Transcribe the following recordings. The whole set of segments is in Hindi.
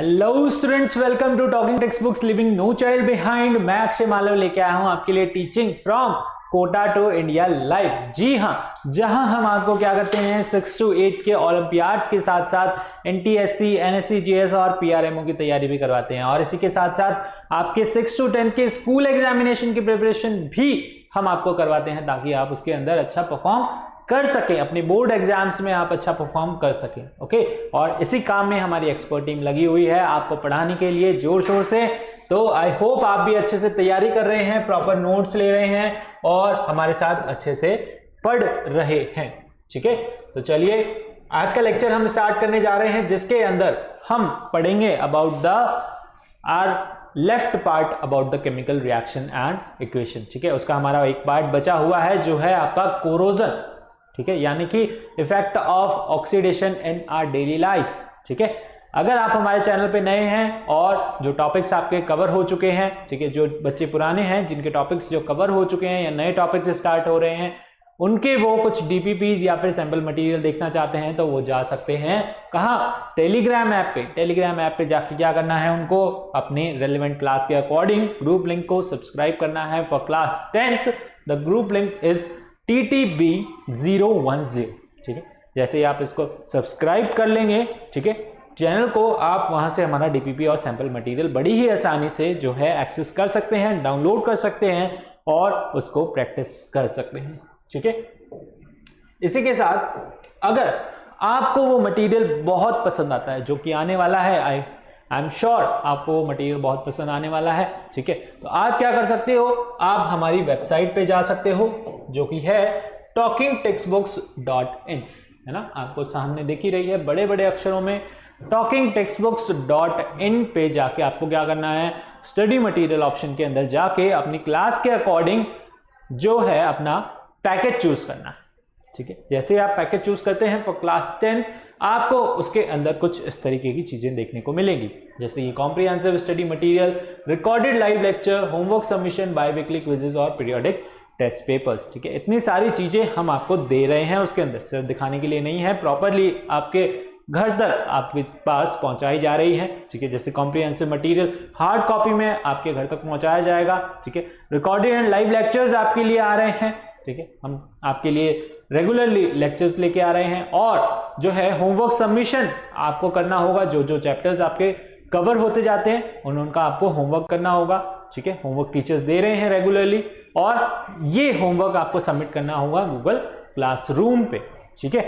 Hello students, welcome to talking text books leaving no child behind. मैं अक्षय मालव लेके आया हूं आपके लिए teaching from Kota to India live. जी हां, जहां हम आपको क्या करते हैं 6 to 8 के ओलंपियाड्स के साथ साथ एनटीएससी, एनएससी, जीएस और पीआरएमओ की तैयारी भी करवाते हैं, और इसी के साथ साथ आपके 6 to 10 के स्कूल एग्जामिनेशन की प्रिपरेशन भी हम आपको करवाते हैं, ताकि आप उसके अंदर अच्छा परफॉर्म कर सकें, अपने बोर्ड एग्जाम्स में आप अच्छा परफॉर्म कर सकें। ओके, और इसी काम में हमारी एक्सपर्ट टीम लगी हुई है आपको पढ़ाने के लिए जोर शोर से। तो आई होप आप भी अच्छे से तैयारी कर रहे हैं, प्रॉपर नोट्स ले रहे हैं और हमारे साथ अच्छे से पढ़ रहे हैं। ठीक है, तो चलिए आज का लेक्चर हम स्टार्ट करने जा रहे हैं, जिसके अंदर हम पढ़ेंगे about the our left part about the chemical reaction and equation. ठीक है, उसका हमारा एक पार्ट बचा हुआ है जो है आपका कोरोजन। ठीक है, यानी कि effect of oxidation in our daily life. ठीक है, अगर आप हमारे चैनल पे नए हैं और जो टॉपिक्स आपके कवर हो चुके हैं, ठीक है, जो बच्चे पुराने हैं जिनके टॉपिक्स जो कवर हो चुके हैं या नए टॉपिक्स स्टार्ट हो रहे हैं, उनके वो कुछ डीपीपीज या फिर सैंपल मटेरियल देखना चाहते हैं तो वो जा सकते हैं कहाँ, टेलीग्राम ऐप पे। टेलीग्राम ऐप पे जाके क्या करना है, उनको अपने रेलेवेंट क्लास के अकॉर्डिंग ग्रुप लिंक को सब्सक्राइब करना है for class 10th। The group link is TTB010। ठीक है, जैसे ही आप इसको सब्सक्राइब कर लेंगे, ठीक है, चैनल को, आप वहां से हमारा डीपीपी और सैंपल मटेरियल बड़ी ही आसानी से जो है एक्सेस कर सकते हैं, डाउनलोड कर सकते हैं और उसको प्रैक्टिस कर सकते हैं। ठीक है, इसी के साथ अगर आपको वो मटेरियल बहुत पसंद आता है जो कि आने वाला है, आई एम श्योर आपको वो मटेरियल बहुत पसंद आने वाला है। ठीक है, तो आप क्या कर सकते हो, आप हमारी वेबसाइट पे जा सकते हो जो कि है talkingtextbooks.in, है ना, आपको सामने दिख ही रही है बड़े बड़े अक्षरों में। talkingtextbooks.in पे जाके आपको क्या करना है, स्टडी मटेरियल ऑप्शन के अंदर जाके अपनी क्लास के अकॉर्डिंग जो है अपना पैकेज चूज करना है। ठीक है, जैसे आप पैकेज चूज करते हैं फॉर क्लास 10, आपको उसके अंदर कुछ इस तरीके की चीजें देखने को मिलेंगी, जैसे ये comprehensive study material, recorded live lecture, homework submission, biweekly quizzes और पीरियोडिक टेस्ट पेपर्स। ठीक है, इतनी सारी चीजें हम आपको दे रहे हैं उसके अंदर, सिर्फ दिखाने के लिए नहीं है, प्रॉपरली आपके घर तक आपके पास पहुंचाई जा रही है। ठीक है, जैसे कॉम्प्रिहेंसिव मटेरियल हार्ड कॉपी में आपके घर तक पहुंचाया जाएगा। ठीक है, रिकॉर्डेड एंड लाइव लेक्चर्स आपके लिए आ रहे हैं। ठीक है, हम आपके लिए रेगुलरली लेक्चर्स लेके आ रहे हैं, और जो है होमवर्क सबमिशन आपको करना होगा, जो जो चैप्टर्स आपके कवर होते जाते हैं उनका आपको होमवर्क करना होगा। ठीक है, होमवर्क टीचर्स दे रहे हैं रेगुलरली, और ये होमवर्क आपको सबमिट करना होगा गूगल क्लासरूम पे। ठीक है,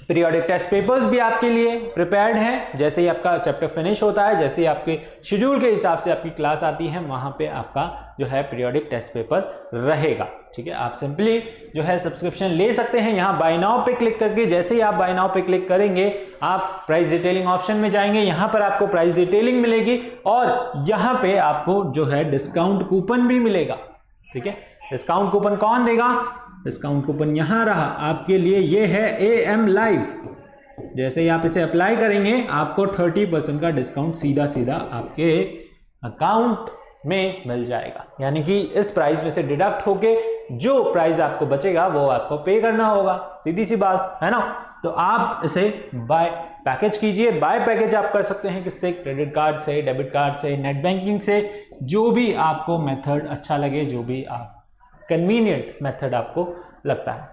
पीरियोडिक टेस्ट पेपर्स भी आपके लिए प्रिपेयर्ड हैं, जैसे ही आपका चैप्टर फिनिश होता है, जैसे ही आपके शेड्यूल के हिसाब से आपकी क्लास आती है, वहां पे आपका जो है पीरियोडिक टेस्ट पेपर रहेगा। ठीक है, आप सिंपली जो है सब्सक्रिप्शन ले सकते हैं यहाँ बाय नाउ पे क्लिक करके। जैसे ही आप बाय नाउ पे क्लिक करेंगे, आप प्राइस डिटेलिंग ऑप्शन में जाएंगे, यहाँ पर आपको प्राइस डिटेलिंग मिलेगी और यहाँ पे आपको जो है डिस्काउंट कूपन भी मिलेगा। ठीक है, डिस्काउंट कूपन कौन देगा, डिस्काउंट कूपन यहां रहा आपके लिए, ये है AM लाइव। जैसे ही आप इसे अप्लाई करेंगे, आपको 30% का डिस्काउंट सीधा सीधा आपके अकाउंट में मिल जाएगा, यानी कि इस प्राइस में से डिडक्ट होके जो प्राइस आपको बचेगा वो आपको पे करना होगा, सीधी सी बात है ना। तो आप इसे बाय पैकेज कीजिए। बाय पैकेज आप कर सकते हैं किससे, क्रेडिट कार्ड से, डेबिट कार्ड से, नेट बैंकिंग से, जो भी आपको मेथड अच्छा लगे, जो भी आप कन्वीनियंट मेथड आपको लगता है।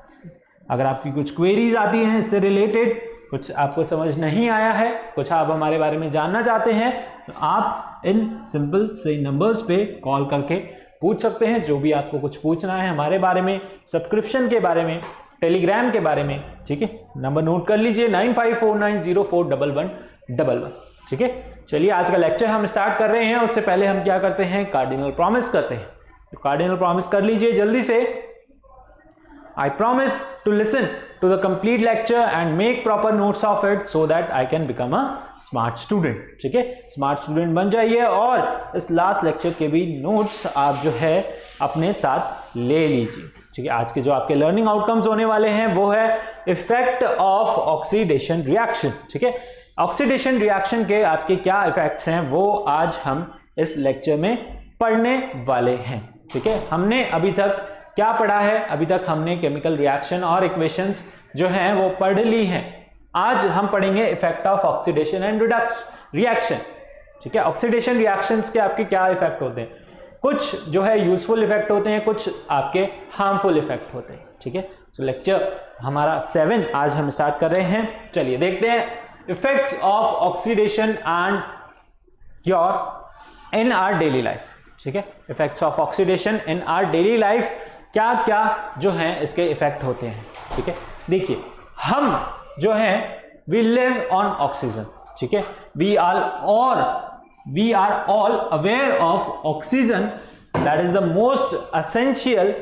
अगर आपकी कुछ क्वेरीज आती हैं इससे रिलेटेड, कुछ आपको समझ नहीं आया है, कुछ आप हमारे बारे में जानना चाहते हैं, तो आप इन सिंपल से नंबर्स पे कॉल करके पूछ सकते हैं जो भी आपको कुछ पूछना है हमारे बारे में, सब्सक्रिप्शन के बारे में, टेलीग्राम के बारे में। ठीक है, नंबर नोट कर लीजिए 9549041111। ठीक है, चलिए आज का लेक्चर हम स्टार्ट कर रहे हैं। उससे पहले हम क्या करते हैं, कार्डिनल प्रॉमिस करते हैं। तो कार्डिनल प्रॉमिस कर लीजिए जल्दी से। I promise to listen to the complete lecture and make proper notes of it so that I can become a smart student। ठीक है, स्मार्ट स्टूडेंट बन जाइए और इस लास्ट लेक्चर के भी नोट्स आप जो है अपने साथ ले लीजिए। ठीक है, आज के जो आपके लर्निंग आउटकम्स होने वाले हैं वो है इफेक्ट ऑफ ऑक्सीडेशन रिएक्शन। ठीक है, ऑक्सीडेशन रिएक्शन के आपके क्या इफेक्ट्स हैं वो आज हम इस लेक्चर में पढ़ने वाले हैं। ठीक है, हमने अभी तक क्या पढ़ा है, अभी तक हमने केमिकल रिएक्शन और इक्वेशंस जो हैं वो पढ़ ली हैं। आज हम पढ़ेंगे effect of oxidation and reaction, ठीक है। ऑक्सीडेशन रिएक्शंस के आपके क्या इफेक्ट होते हैं, कुछ जो है यूजफुल इफेक्ट होते हैं, कुछ आपके हार्मफुल इफेक्ट होते हैं, ठीक है। तो लेक्चर हमारा 7 आज हम स्टार्ट कर रहे हैं। चलिए देखते हैं effects of oxidation and your in our daily life, ठीक है। Effects of oxidation in our daily life, क्या क्या जो हैं इसके इफेक्ट होते हैं, ठीक है। देखिए हम जो हैं वी लिव ऑन ऑक्सीजन, ठीक है। We are all aware of oxygen, that is the most essential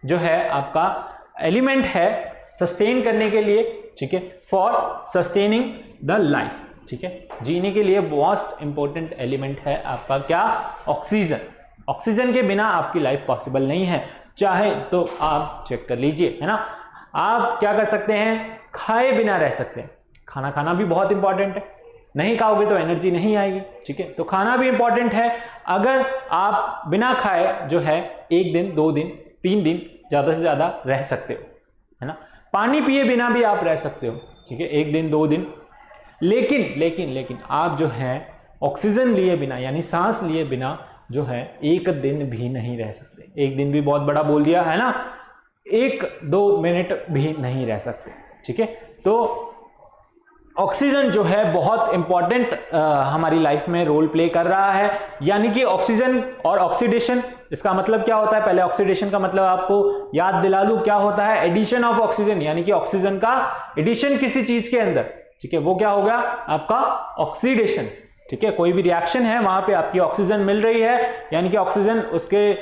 जो है आपका एलिमेंट है सस्टेन करने के लिए, ठीक है, फॉर सस्टेनिंग द लाइफ, ठीक है। जीने के लिए मोस्ट इंपॉर्टेंट एलिमेंट है आपका क्या, ऑक्सीजन। ऑक्सीजन के बिना आपकी लाइफ पॉसिबल नहीं है, चाहे तो आप चेक कर लीजिए, है ना। आप क्या कर सकते हैं, खाए बिना रह सकते हैं, खाना खाना भी बहुत इंपॉर्टेंट है, नहीं खाओगे तो एनर्जी नहीं आएगी, ठीक है। तो खाना भी इंपॉर्टेंट है, अगर आप बिना खाए जो है 1 दिन 2 दिन 3 दिन ज्यादा से ज्यादा रह सकते हो, है ना। पानी पिए बिना भी आप रह सकते हो, ठीक है, 1 दिन 2 दिन, लेकिन आप जो है ऑक्सीजन लिए बिना यानी सांस लिए बिना जो है 1 दिन भी नहीं रह सकते। 1 दिन भी बहुत बड़ा बोल दिया है ना, 1-2 मिनट भी नहीं रह सकते, ठीक है। तो ऑक्सीजन जो है बहुत इंपॉर्टेंट हमारी लाइफ में रोल प्ले कर रहा है, यानी कि ऑक्सीजन और ऑक्सीडेशन, इसका मतलब क्या होता है, पहले ऑक्सीडेशन का मतलब आपको याद दिला दूं, क्या होता है, एडिशन ऑफ ऑक्सीजन, यानी कि ऑक्सीजन का एडिशन किसी चीज के अंदर, ठीक है, वो क्या होगा आपका ऑक्सीडेशन, ठीक है। कोई भी रिएक्शन है वहां पे आपकी ऑक्सीजन मिल रही है, यानी कि ऑक्सीजन उसके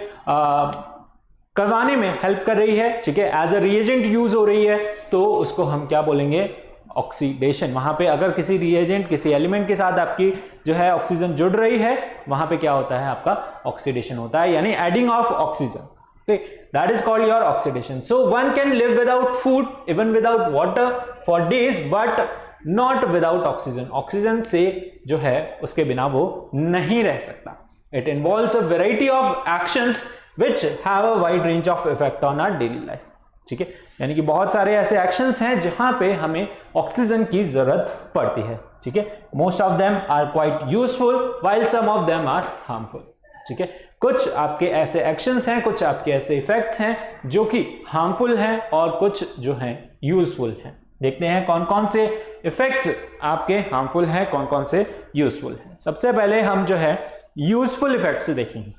करवाने में हेल्प कर रही है, ठीक है, एज अ रिएजेंट यूज हो रही है, तो उसको हम क्या बोलेंगे, ऑक्सीडेशन। वहां पे अगर किसी रिएजेंट किसी एलिमेंट के साथ आपकी जो है ऑक्सीजन जुड़ रही है, वहां पे क्या होता है आपका ऑक्सीडेशन होता है, यानी adding of oxygen, that is called your oxidation. So one can live without food, even without water for days, but not without oxygen. Oxygen से जो है उसके बिना वो नहीं रह सकता। It involves a variety of actions which have a wide range of effect on our daily life, ठीक है। यानी कि बहुत सारे ऐसे एक्शंस हैं जहां पे हमें ऑक्सीजन की जरूरत पड़ती है, ठीक है। Most of them are quite useful while some of them are harmful, ठीक है। कुछ आपके ऐसे एक्शंस हैं, कुछ आपके ऐसे इफेक्ट्स हैं जो कि हार्मफुल हैं और कुछ जो हैं यूजफुल हैं। देखते हैं कौन कौन से इफेक्ट्स आपके हार्मफुल हैं, कौन कौन से यूजफुल हैं। सबसे पहले हम जो है यूजफुल इफेक्ट्स देखेंगे,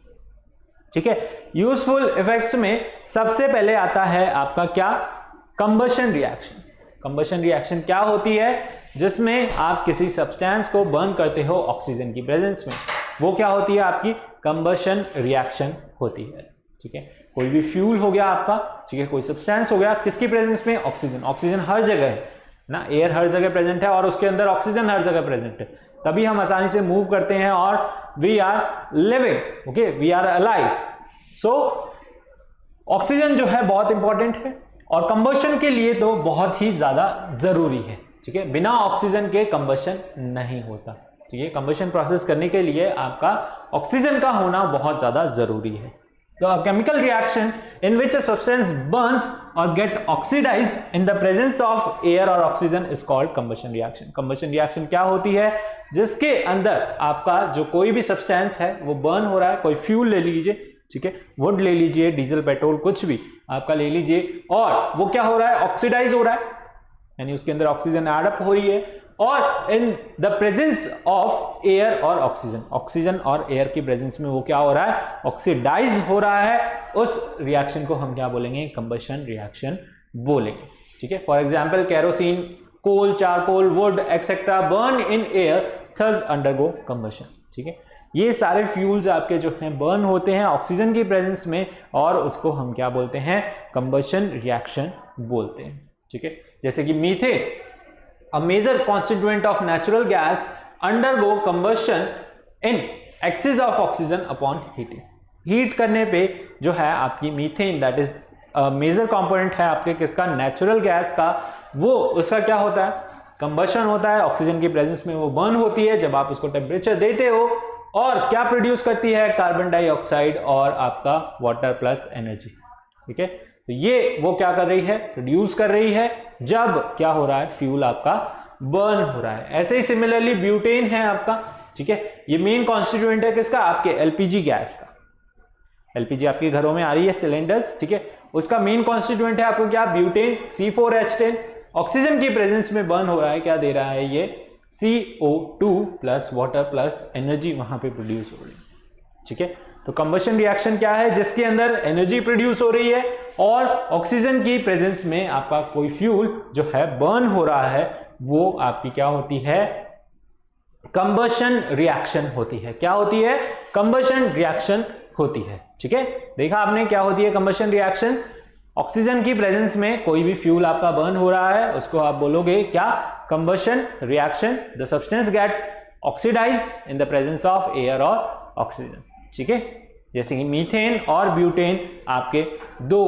ठीक है। यूजफुल इफेक्ट्स में सबसे पहले आता है आपका क्या, कंबशन रिएक्शन। कंबशन रिएक्शन क्या होती है, जिसमें आप किसी सब्सटेंस को बर्न करते हो ऑक्सीजन की प्रेजेंस में, वो क्या होती है आपकी कंबशन रिएक्शन होती है, ठीक है। कोई भी फ्यूल हो गया आपका, ठीक है, कोई सब्सटेंस हो गया, किसकी प्रेजेंस में, ऑक्सीजन। ऑक्सीजन हर जगह है ना, एयर हर जगह प्रेजेंट है और उसके अंदर ऑक्सीजन हर जगह प्रेजेंट है, तभी हम आसानी से मूव करते हैं और we are living, okay, we are alive. So oxygen जो है बहुत इंपॉर्टेंट है और कंबशन के लिए तो बहुत ही ज्यादा जरूरी है, ठीक है। बिना ऑक्सीजन के कंबशन नहीं होता, ठीक है। कंबशन प्रोसेस करने के लिए आपका ऑक्सीजन का होना बहुत ज्यादा जरूरी है। तो a chemical reaction in which a substance burns or get oxidized in the presence of air or oxygen is called combustion reaction. combustion reaction क्या होती है, जिसके अंदर आपका जो कोई भी सब्सटेंस है वो बर्न हो रहा है, कोई फ्यूल ले लीजिए, ठीक है, वुड ले लीजिए, डीजल पेट्रोल कुछ भी आपका ले लीजिए, और वो क्या हो रहा है, ऑक्सीडाइज हो रहा है, यानी उसके अंदर ऑक्सीजन एड अप हो रही है, और इन द प्रेजेंस ऑफ एयर और ऑक्सीजन, ऑक्सीजन और एयर की प्रेजेंस में वो क्या हो रहा है, ऑक्सीडाइज हो रहा है। उस रिएक्शन को हम क्या बोलेंगे, कंबशन रिएक्शन बोलेंगे, ठीक है। For example kerosene, coal, charcoal, wood etcetera burn in air, thus undergo combustion, ठीक है। ये सारे फ्यूल्स आपके जो हैं बर्न होते हैं ऑक्सीजन की प्रेजेंस में, और उसको हम क्या बोलते हैं, कंबशन रिएक्शन बोलते हैं, ठीक है। जैसे कि methane, a major constituent of natural gas, undergo combustion in excess of oxygen upon heating. Heat करने पे जो है आपकी methane, that is major component है आपके किसका, नेचुरल गैस का, वो उसका क्या होता है, कंबशन होता है, ऑक्सीजन की प्रेजेंस में वो बर्न होती है। जब आप उसको टेम्परेचर देते हो और क्या प्रोड्यूस करती है, कार्बन डाइऑक्साइड और आपका वाटर प्लस एनर्जी, ठीक है। तो ये वो क्या कर रही है, प्रोड्यूस कर रही है जब क्या हो रहा है, फ्यूल आपका बर्न हो रहा है। ऐसे ही सिमिलरली ब्यूटेन है आपका, ठीक है, ये मेन कॉन्स्टिट्यूएंट है किसका, आपके एलपीजी गैस का। एलपीजी आपके घरों में आ रही है सिलेंडर्स, ठीक है, उसका मेन कॉन्स्टिट्यूएंट है आपको क्या, ब्यूटेन, C4H10। ऑक्सीजन की प्रेजेंस में बर्न हो रहा है, क्या दे रहा है ये, CO2 plus water plus energy वहां पे प्रोड्यूस हो रही है, ठीक है। तो कंबशन रिएक्शन क्या है, जिसके अंदर एनर्जी प्रोड्यूस हो रही है और ऑक्सीजन की प्रेजेंस में आपका कोई फ्यूल जो है बर्न हो रहा है, वो आपकी क्या होती है, कंबशन रिएक्शन होती है। क्या होती है, कंबशन रिएक्शन होती है, ठीक है। देखा आपने क्या होती है कंबशन रिएक्शन, ऑक्सीजन की प्रेजेंस में कोई भी फ्यूल आपका बर्न हो रहा है, उसको आप बोलोगे क्या, combustion reaction. The substance get oxidised in the presence of air और ऑक्सीजन, ठीक है। जैसे कि मीथेन और ब्यूटेन आपके दो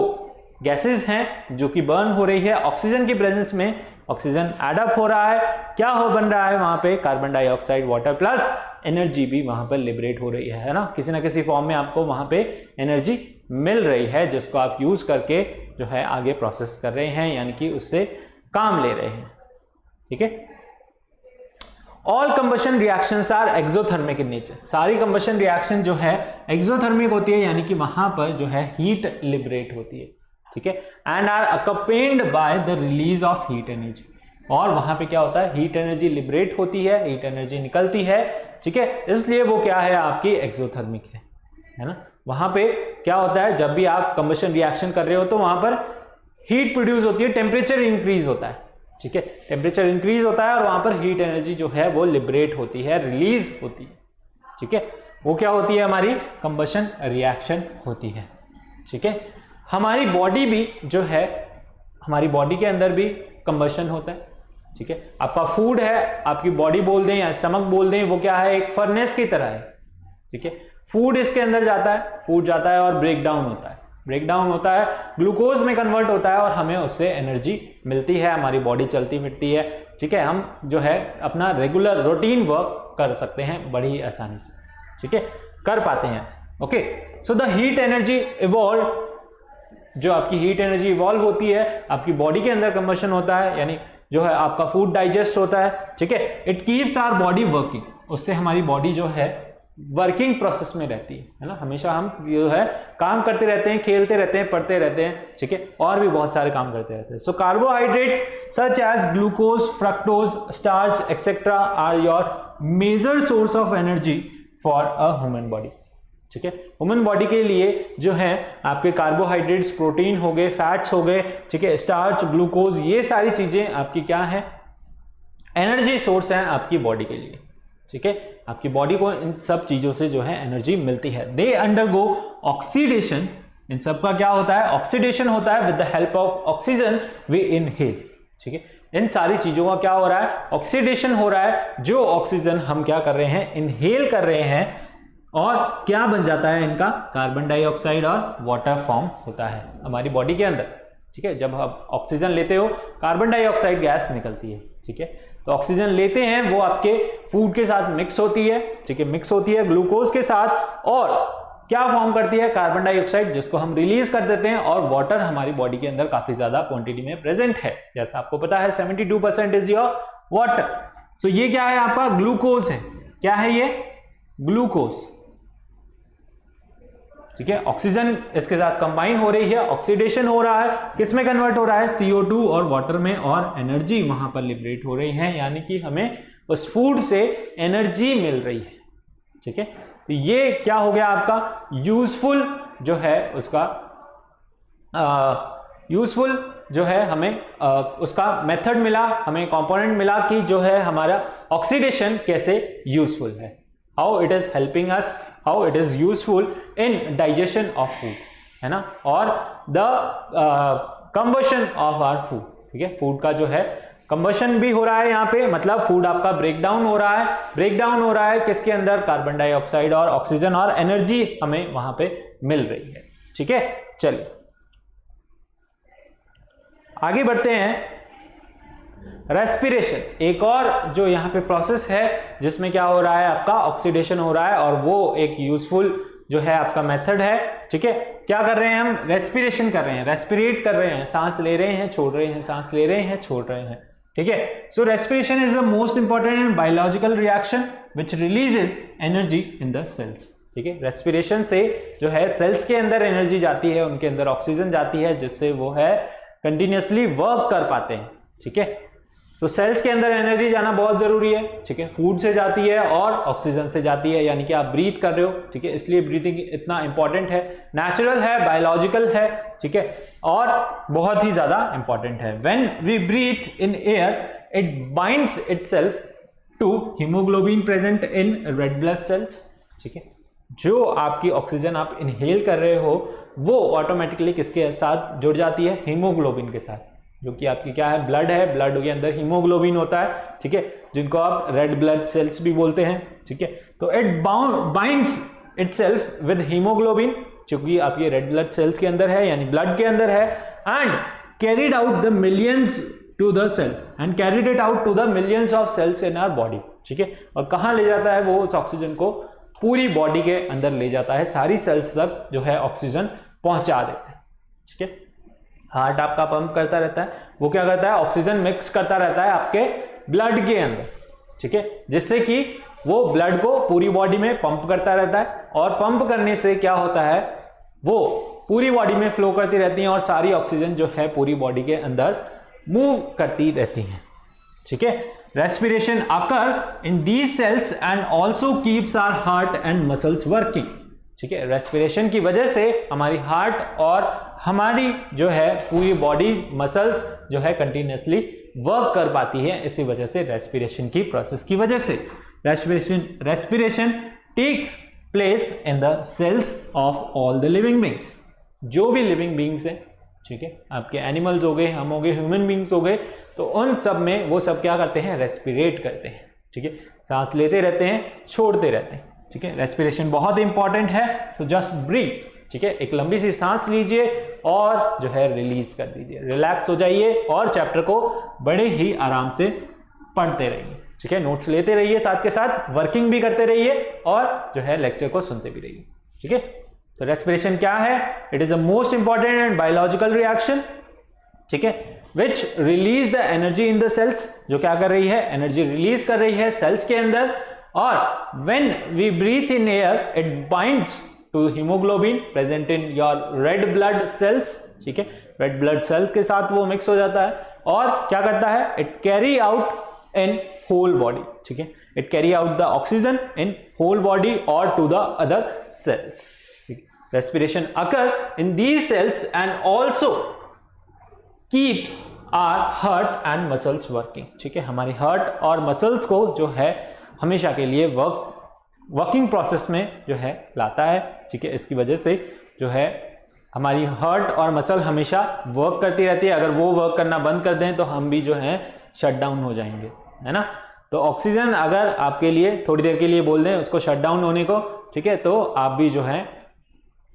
गैसेस हैं जो कि बर्न हो रही है, ऑक्सीजन की प्रेजेंस में ऑक्सीजन एडअप हो रहा है, क्या हो बन रहा है वहां पे, carbon dioxide, water plus energy भी वहां पर लिबरेट हो रही है ना, किसी ना किसी फॉर्म में आपको वहां पे एनर्जी मिल रही है, जिसको आप यूज करके जो है आगे प्रोसेस कर रहे हैं, यानी कि उससे काम ले रहे हैं, ठीक है। All combustion reactions are exothermic in nature, सारी कंबशन रिएक्शन जो है एक्सोथर्मिक होती है, यानी कि वहां पर जो है हीट लिबरेट होती है, ठीक है, and are accompanied by the release of heat energy, और वहां पे क्या होता है, हीट एनर्जी लिबरेट होती है, हीट एनर्जी निकलती है, ठीक है, इसलिए वो क्या है आपकी एक्सोथर्मिक है ना। वहां पे क्या होता है, जब भी आप कंबशन रिएक्शन कर रहे हो तो वहां पर हीट प्रोड्यूस होती है, टेम्परेचर इंक्रीज होता है, ठीक है, टेम्परेचर इंक्रीज होता है और वहां पर हीट एनर्जी जो है वो लिबरेट होती है, रिलीज होती है, ठीक है, वो क्या होती है, हमारी कंबशन रिएक्शन होती है, ठीक है। हमारी बॉडी भी जो है, हमारी बॉडी के अंदर भी कंबशन होता है, ठीक है। आपका फूड है, आपकी बॉडी बोल दें या स्टमक बोल दें, वो क्या है, एक फर्नेस की तरह है, ठीक है। फूड इसके अंदर जाता है, फूड जाता है और ब्रेक डाउन होता है, ब्रेक डाउन होता है, ग्लूकोज में कन्वर्ट होता है और हमें उससे एनर्जी मिलती है, हमारी बॉडी चलती फिरती है, ठीक है, हम जो है अपना रेगुलर रूटीन वर्क कर सकते हैं बड़ी आसानी से, ठीक है, कर पाते हैं, okay. So the heat energy evolve, जो आपकी हीट एनर्जी इवॉल्व होती है आपकी बॉडी के अंदर कंबशन होता है, यानी जो है आपका फूड डाइजेस्ट होता है, ठीक है, it keeps our body working, उससे हमारी बॉडी जो है वर्किंग प्रोसेस में रहती है ना, हमेशा हम जो है काम करते रहते हैं, खेलते रहते हैं, पढ़ते रहते हैं, ठीक है, और भी बहुत सारे काम करते रहते हैं। So carbohydrates such as glucose, fructose, starch etcetera are your major source of energy for a human body, ठीक है। ह्यूमन बॉडी के लिए जो है आपके कार्बोहाइड्रेट्स, प्रोटीन हो गए, फैट्स हो गए, ठीक है, स्टार्च, ग्लूकोज, ये सारी चीजें आपकी क्या है, एनर्जी सोर्स है आपकी बॉडी के लिए, ठीक है। आपकी बॉडी को इन सब चीजों से जो है एनर्जी मिलती है। दे अंडरगो ऑक्सीडेशन, इन सब का क्या होता है, ऑक्सीडेशन होता है, with the help of oxygen we inhale, ठीक है। इन सारी चीजों का क्या हो रहा है, ऑक्सीडेशन हो रहा है, जो ऑक्सीजन हम क्या कर रहे हैं, इनहेल कर रहे हैं, और क्या बन जाता है इनका, कार्बन डाइऑक्साइड और वाटर फॉर्म होता है हमारी बॉडी के अंदर, ठीक है। जब आप ऑक्सीजन लेते हो, कार्बन डाइऑक्साइड गैस निकलती है, ठीक है, तो ऑक्सीजन लेते हैं, वो आपके फूड के साथ मिक्स होती है, ठीक है, मिक्स होती है ग्लूकोज के साथ, और क्या फॉर्म करती है, कार्बन डाइऑक्साइड, जिसको हम रिलीज कर देते हैं, और वाटर हमारी बॉडी के अंदर काफी ज्यादा क्वांटिटी में प्रेजेंट है, जैसा आपको पता है 72% इज योर वाटर। सो ये क्या है, आपका ग्लूकोज है, क्या है ये, ग्लूकोज, ठीक है। ऑक्सीजन इसके साथ कंबाइन हो रही है, ऑक्सीडेशन हो रहा है, किसमें कन्वर्ट हो रहा है, CO2 और वाटर में, और एनर्जी वहां पर लिबरेट हो रही है, यानी कि हमें उस फूड से एनर्जी मिल रही है, ठीक है। तो ये क्या हो गया आपका यूजफुल जो है उसका यूजफुल जो है हमें उसका मेथड मिला, हमें कंपोनेंट मिला कि जो है हमारा ऑक्सीडेशन कैसे यूजफुल है, how it is helping us, how it is useful in digestion of food, है ना, और the combustion of our food, ठीक है। फूड का जो है कंबशन भी हो रहा है यहाँ पे, मतलब फूड आपका ब्रेक डाउन हो रहा है, ब्रेक डाउन हो रहा है किसके अंदर, कार्बन डाइऑक्साइड और ऑक्सीजन, और एनर्जी हमें वहां पे मिल रही है, ठीक है। चलिए आगे बढ़ते हैं। रेस्पिरेशन एक और जो यहाँ पे प्रोसेस है जिसमें क्या हो रहा है, आपका ऑक्सीडेशन हो रहा है, और वो एक यूजफुल जो है आपका मेथड है, ठीक है। क्या कर रहे हैं हम, रेस्पिरेशन कर रहे हैं, रेस्पिरेट कर रहे हैं, सांस ले रहे हैं, छोड़ रहे हैं, सांस ले रहे हैं, छोड़ रहे हैं, ठीक है। So respiration is the most important biological reaction which releases energy in the cells. ठीक है, रेस्पिरेशन से जो है सेल्स के अंदर एनर्जी जाती है, उनके अंदर ऑक्सीजन जाती है, जिससे वो है कंटिन्यूसली वर्क कर पाते हैं। ठीक है, तो सेल्स के अंदर एनर्जी जाना बहुत जरूरी है। ठीक है, फूड से जाती है और ऑक्सीजन से जाती है, यानी कि आप ब्रीथ कर रहे हो। ठीक है, इसलिए ब्रीथिंग इतना इंपॉर्टेंट है, नेचुरल है, बायोलॉजिकल है। ठीक है, और बहुत ही ज्यादा इंपॉर्टेंट है। When we breathe in air it binds itself to haemoglobin present in red blood cells. ठीक है, जो आपकी ऑक्सीजन आप इनहेल कर रहे हो वो ऑटोमेटिकली किसके साथ जुड़ जाती है? हीमोग्लोबिन के साथ, जो कि आपकी क्या है? ब्लड है। ब्लड के अंदर हीमोग्लोबिन होता है। ठीक है, जिनको आप रेड ब्लड सेल्स भी बोलते हैं। ठीक है, तो it binds itself with haemoglobin, क्योंकि आपके रेड ब्लड सेल्स के अंदर है, यानी ब्लड के अंदर है, and carried out the millions to the cell and carried it out to the millions of cells in our body. ठीक है, और कहां ले जाता है वो उस ऑक्सीजन को? पूरी बॉडी के अंदर ले जाता है, सारी सेल्स तक जो है ऑक्सीजन पहुंचा देते हैं। ठीक है, हार्ट आपका पंप करता रहता है, वो क्या करता है? ऑक्सीजन मिक्स करता रहता है आपके ब्लड के अंदर। ठीक है, जिससे कि वो ब्लड को पूरी बॉडी में पंप करता रहता है, और पंप करने से क्या होता है? वो पूरी बॉडी में फ्लो करती रहती है और सारी ऑक्सीजन जो है पूरी बॉडी के अंदर मूव करती रहती है। ठीक है, respiration occur in these cells and also keeps our heart and muscles working. ठीक है, रेस्पिरेशन की वजह से हमारी हार्ट और हमारी जो है पूरी बॉडी मसल्स जो है कंटिन्यूसली वर्क कर पाती है, इसी वजह से रेस्पिरेशन की प्रोसेस की वजह से। Respiration takes place in the cells of all the living beings, जो भी लिविंग बींग्स हैं। ठीक है, आपके एनिमल्स हो गए, हम हो गए, ह्यूमन बींग्स हो गए, तो उन सब में वो सब क्या करते हैं? रेस्पिरेट करते हैं। ठीक है, सांस लेते रहते हैं, छोड़ते रहते हैं। ठीक है, रेस्पिरेशन बहुत इंपॉर्टेंट है, तो जस्ट ब्रीथ। ठीक है, एक लंबी सी सांस लीजिए और जो है रिलीज कर दीजिए, रिलैक्स हो जाइए और चैप्टर को बड़े ही आराम से पढ़ते रहिए। ठीक है, नोट्स लेते रहिए, साथ के साथ वर्किंग भी करते रहिए और जो है लेक्चर को सुनते भी रहिए। ठीक है, तो रेस्पिरेशन क्या है? It is the most important and biological reaction. ठीक है, which release the energy in the cells, जो क्या कर रही है? एनर्जी रिलीज कर रही है सेल्स के अंदर। और when we breathe in air it binds to haemoglobin present in your red blood cells. ठीक है, रेड ब्लड सेल्स के साथ वो मिक्स हो जाता है और क्या करता है? It carry out in whole body. ठीक है, it carry out the oxygen in whole body और to the other cells. Respiration occur in these cells and also keeps our heart and muscles working। ठीक है, हमारी हार्ट और मसल्स को जो है हमेशा के लिए वर्किंग प्रोसेस में जो है लाता है। ठीक है, इसकी वजह से जो है हमारी हार्ट और मसल हमेशा वर्क करती रहती है। अगर वो वर्क करना बंद कर दें तो हम भी जो है शट डाउन हो जाएंगे, है ना। तो ऑक्सीजन अगर आपके लिए थोड़ी देर के लिए बोल दें उसको शट डाउन होने को, ठीक है, तो आप भी जो है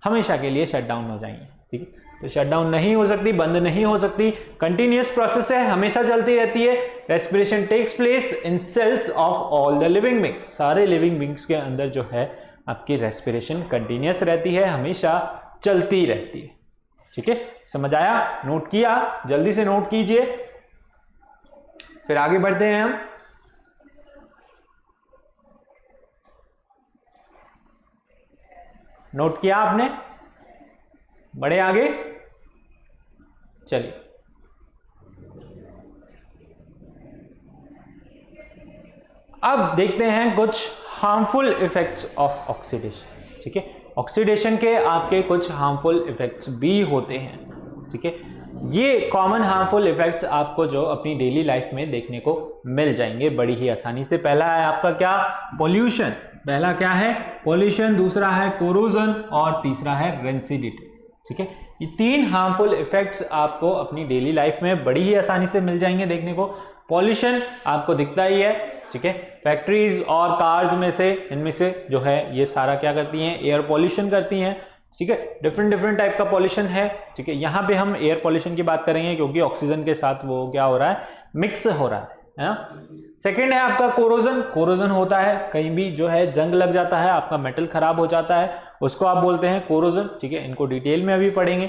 हमेशा के लिए शट डाउन हो जाएंगे। ठीक है, तो शट डाउन नहीं हो सकती, बंद नहीं हो सकती, कंटिन्यूअस प्रोसेस है, हमेशा चलती रहती है। Respiration takes place in cells of all the living beings, सारे लिविंग बींग्स के अंदर जो है आपकी रेस्पिरेशन कंटिन्यूअस रहती है, हमेशा चलती रहती है। ठीक है, समझ आया? नोट किया? जल्दी से नोट कीजिए, फिर आगे बढ़ते हैं हम। नोट किया आपने? बढ़े आगे, चलिए। अब देखते हैं कुछ हार्मफुल इफेक्ट्स ऑफ ऑक्सीडेशन। ठीक है, ऑक्सीडेशन के आपके कुछ हार्मफुल इफेक्ट्स भी होते हैं। ठीक है, ये कॉमन हार्मफुल इफेक्ट्स आपको जो अपनी डेली लाइफ में देखने को मिल जाएंगे बड़ी ही आसानी से। पहला है आपका क्या? पोल्यूशन। पहला क्या है? पोल्यूशन, दूसरा है कोरोजन और तीसरा है रेंसिडिटी। ठीक है, ये तीन हार्मफुल इफेक्ट्स आपको अपनी डेली लाइफ में बड़ी ही आसानी से मिल जाएंगे देखने को। पॉल्यूशन आपको दिखता ही है। ठीक है, फैक्ट्रीज और कार्स में से, इनमें से जो है ये सारा क्या करती हैं? एयर पॉल्यूशन करती हैं। ठीक है, डिफरेंट टाइप का पॉल्यूशन है। ठीक है, यहाँ पे हम एयर पॉल्यूशन की बात करेंगे क्योंकि ऑक्सीजन के साथ वो क्या हो रहा है? मिक्स हो रहा है ना। सेकेंड है आपका कोरोजन। कोरोजन होता है कहीं भी जो है जंग लग जाता है, आपका मेटल खराब हो जाता है, उसको आप बोलते हैं कोरोजन। ठीक है, इनको डिटेल में अभी पढ़ेंगे।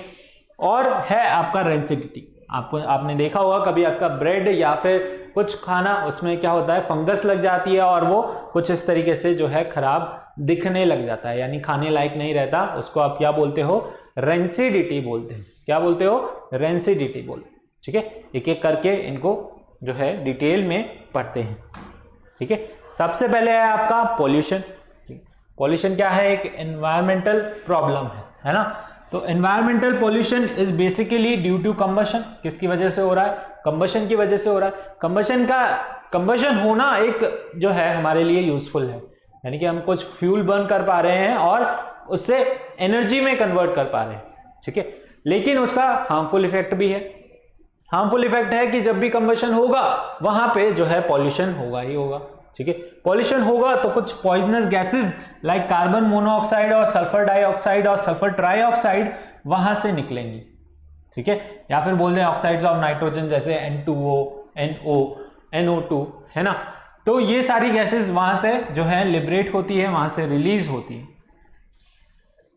और है आपका रेंसिडिटी। आपने देखा होगा कभी आपका ब्रेड या फिर कुछ खाना उसमें क्या होता है, फंगस लग जाती है और वो कुछ इस तरीके से जो है खराब दिखने लग जाता है, यानी खाने लायक नहीं रहता। उसको आप क्या बोलते हो, रेंसिडिटी बोलते हैं। क्या बोलते हो, रेंसिडिटी बोलते हैं। ठीक है, एक एक करके इनको जो है डिटेल में पढ़ते हैं। ठीक है, सबसे पहले है आपका पॉल्यूशन। पॉल्यूशन क्या है, एक एनवायरमेंटल प्रॉब्लम है ना। तो environmental pollution is basically due to combustion. किसकी वजह से हो रहा है, कंबशन की वजह से हो रहा है। कंबशन होना एक जो है हमारे लिए यूजफुल है, यानी कि हम कुछ फ्यूल बर्न कर पा रहे हैं और उससे एनर्जी में कन्वर्ट कर पा रहे हैं। ठीक है, लेकिन उसका हार्मफुल इफेक्ट भी है। हार्मफुल इफेक्ट है कि जब भी कंबशन होगा वहां पे जो है पॉल्यूशन होगा ही होगा। ठीक है, पॉल्यूशन होगा तो कुछ poisonous gases like carbon monoxide और सल्फर डाइऑक्साइड और सल्फर ट्राइऑक्साइड वहां से निकलेंगी। ठीक है, या फिर बोल दें ऑक्साइड्स ऑफ नाइट्रोजन जैसे N2O, NO, NO2 है ना। तो ये सारी गैसेस वहां से जो है लिबरेट होती है, वहां से रिलीज होती है।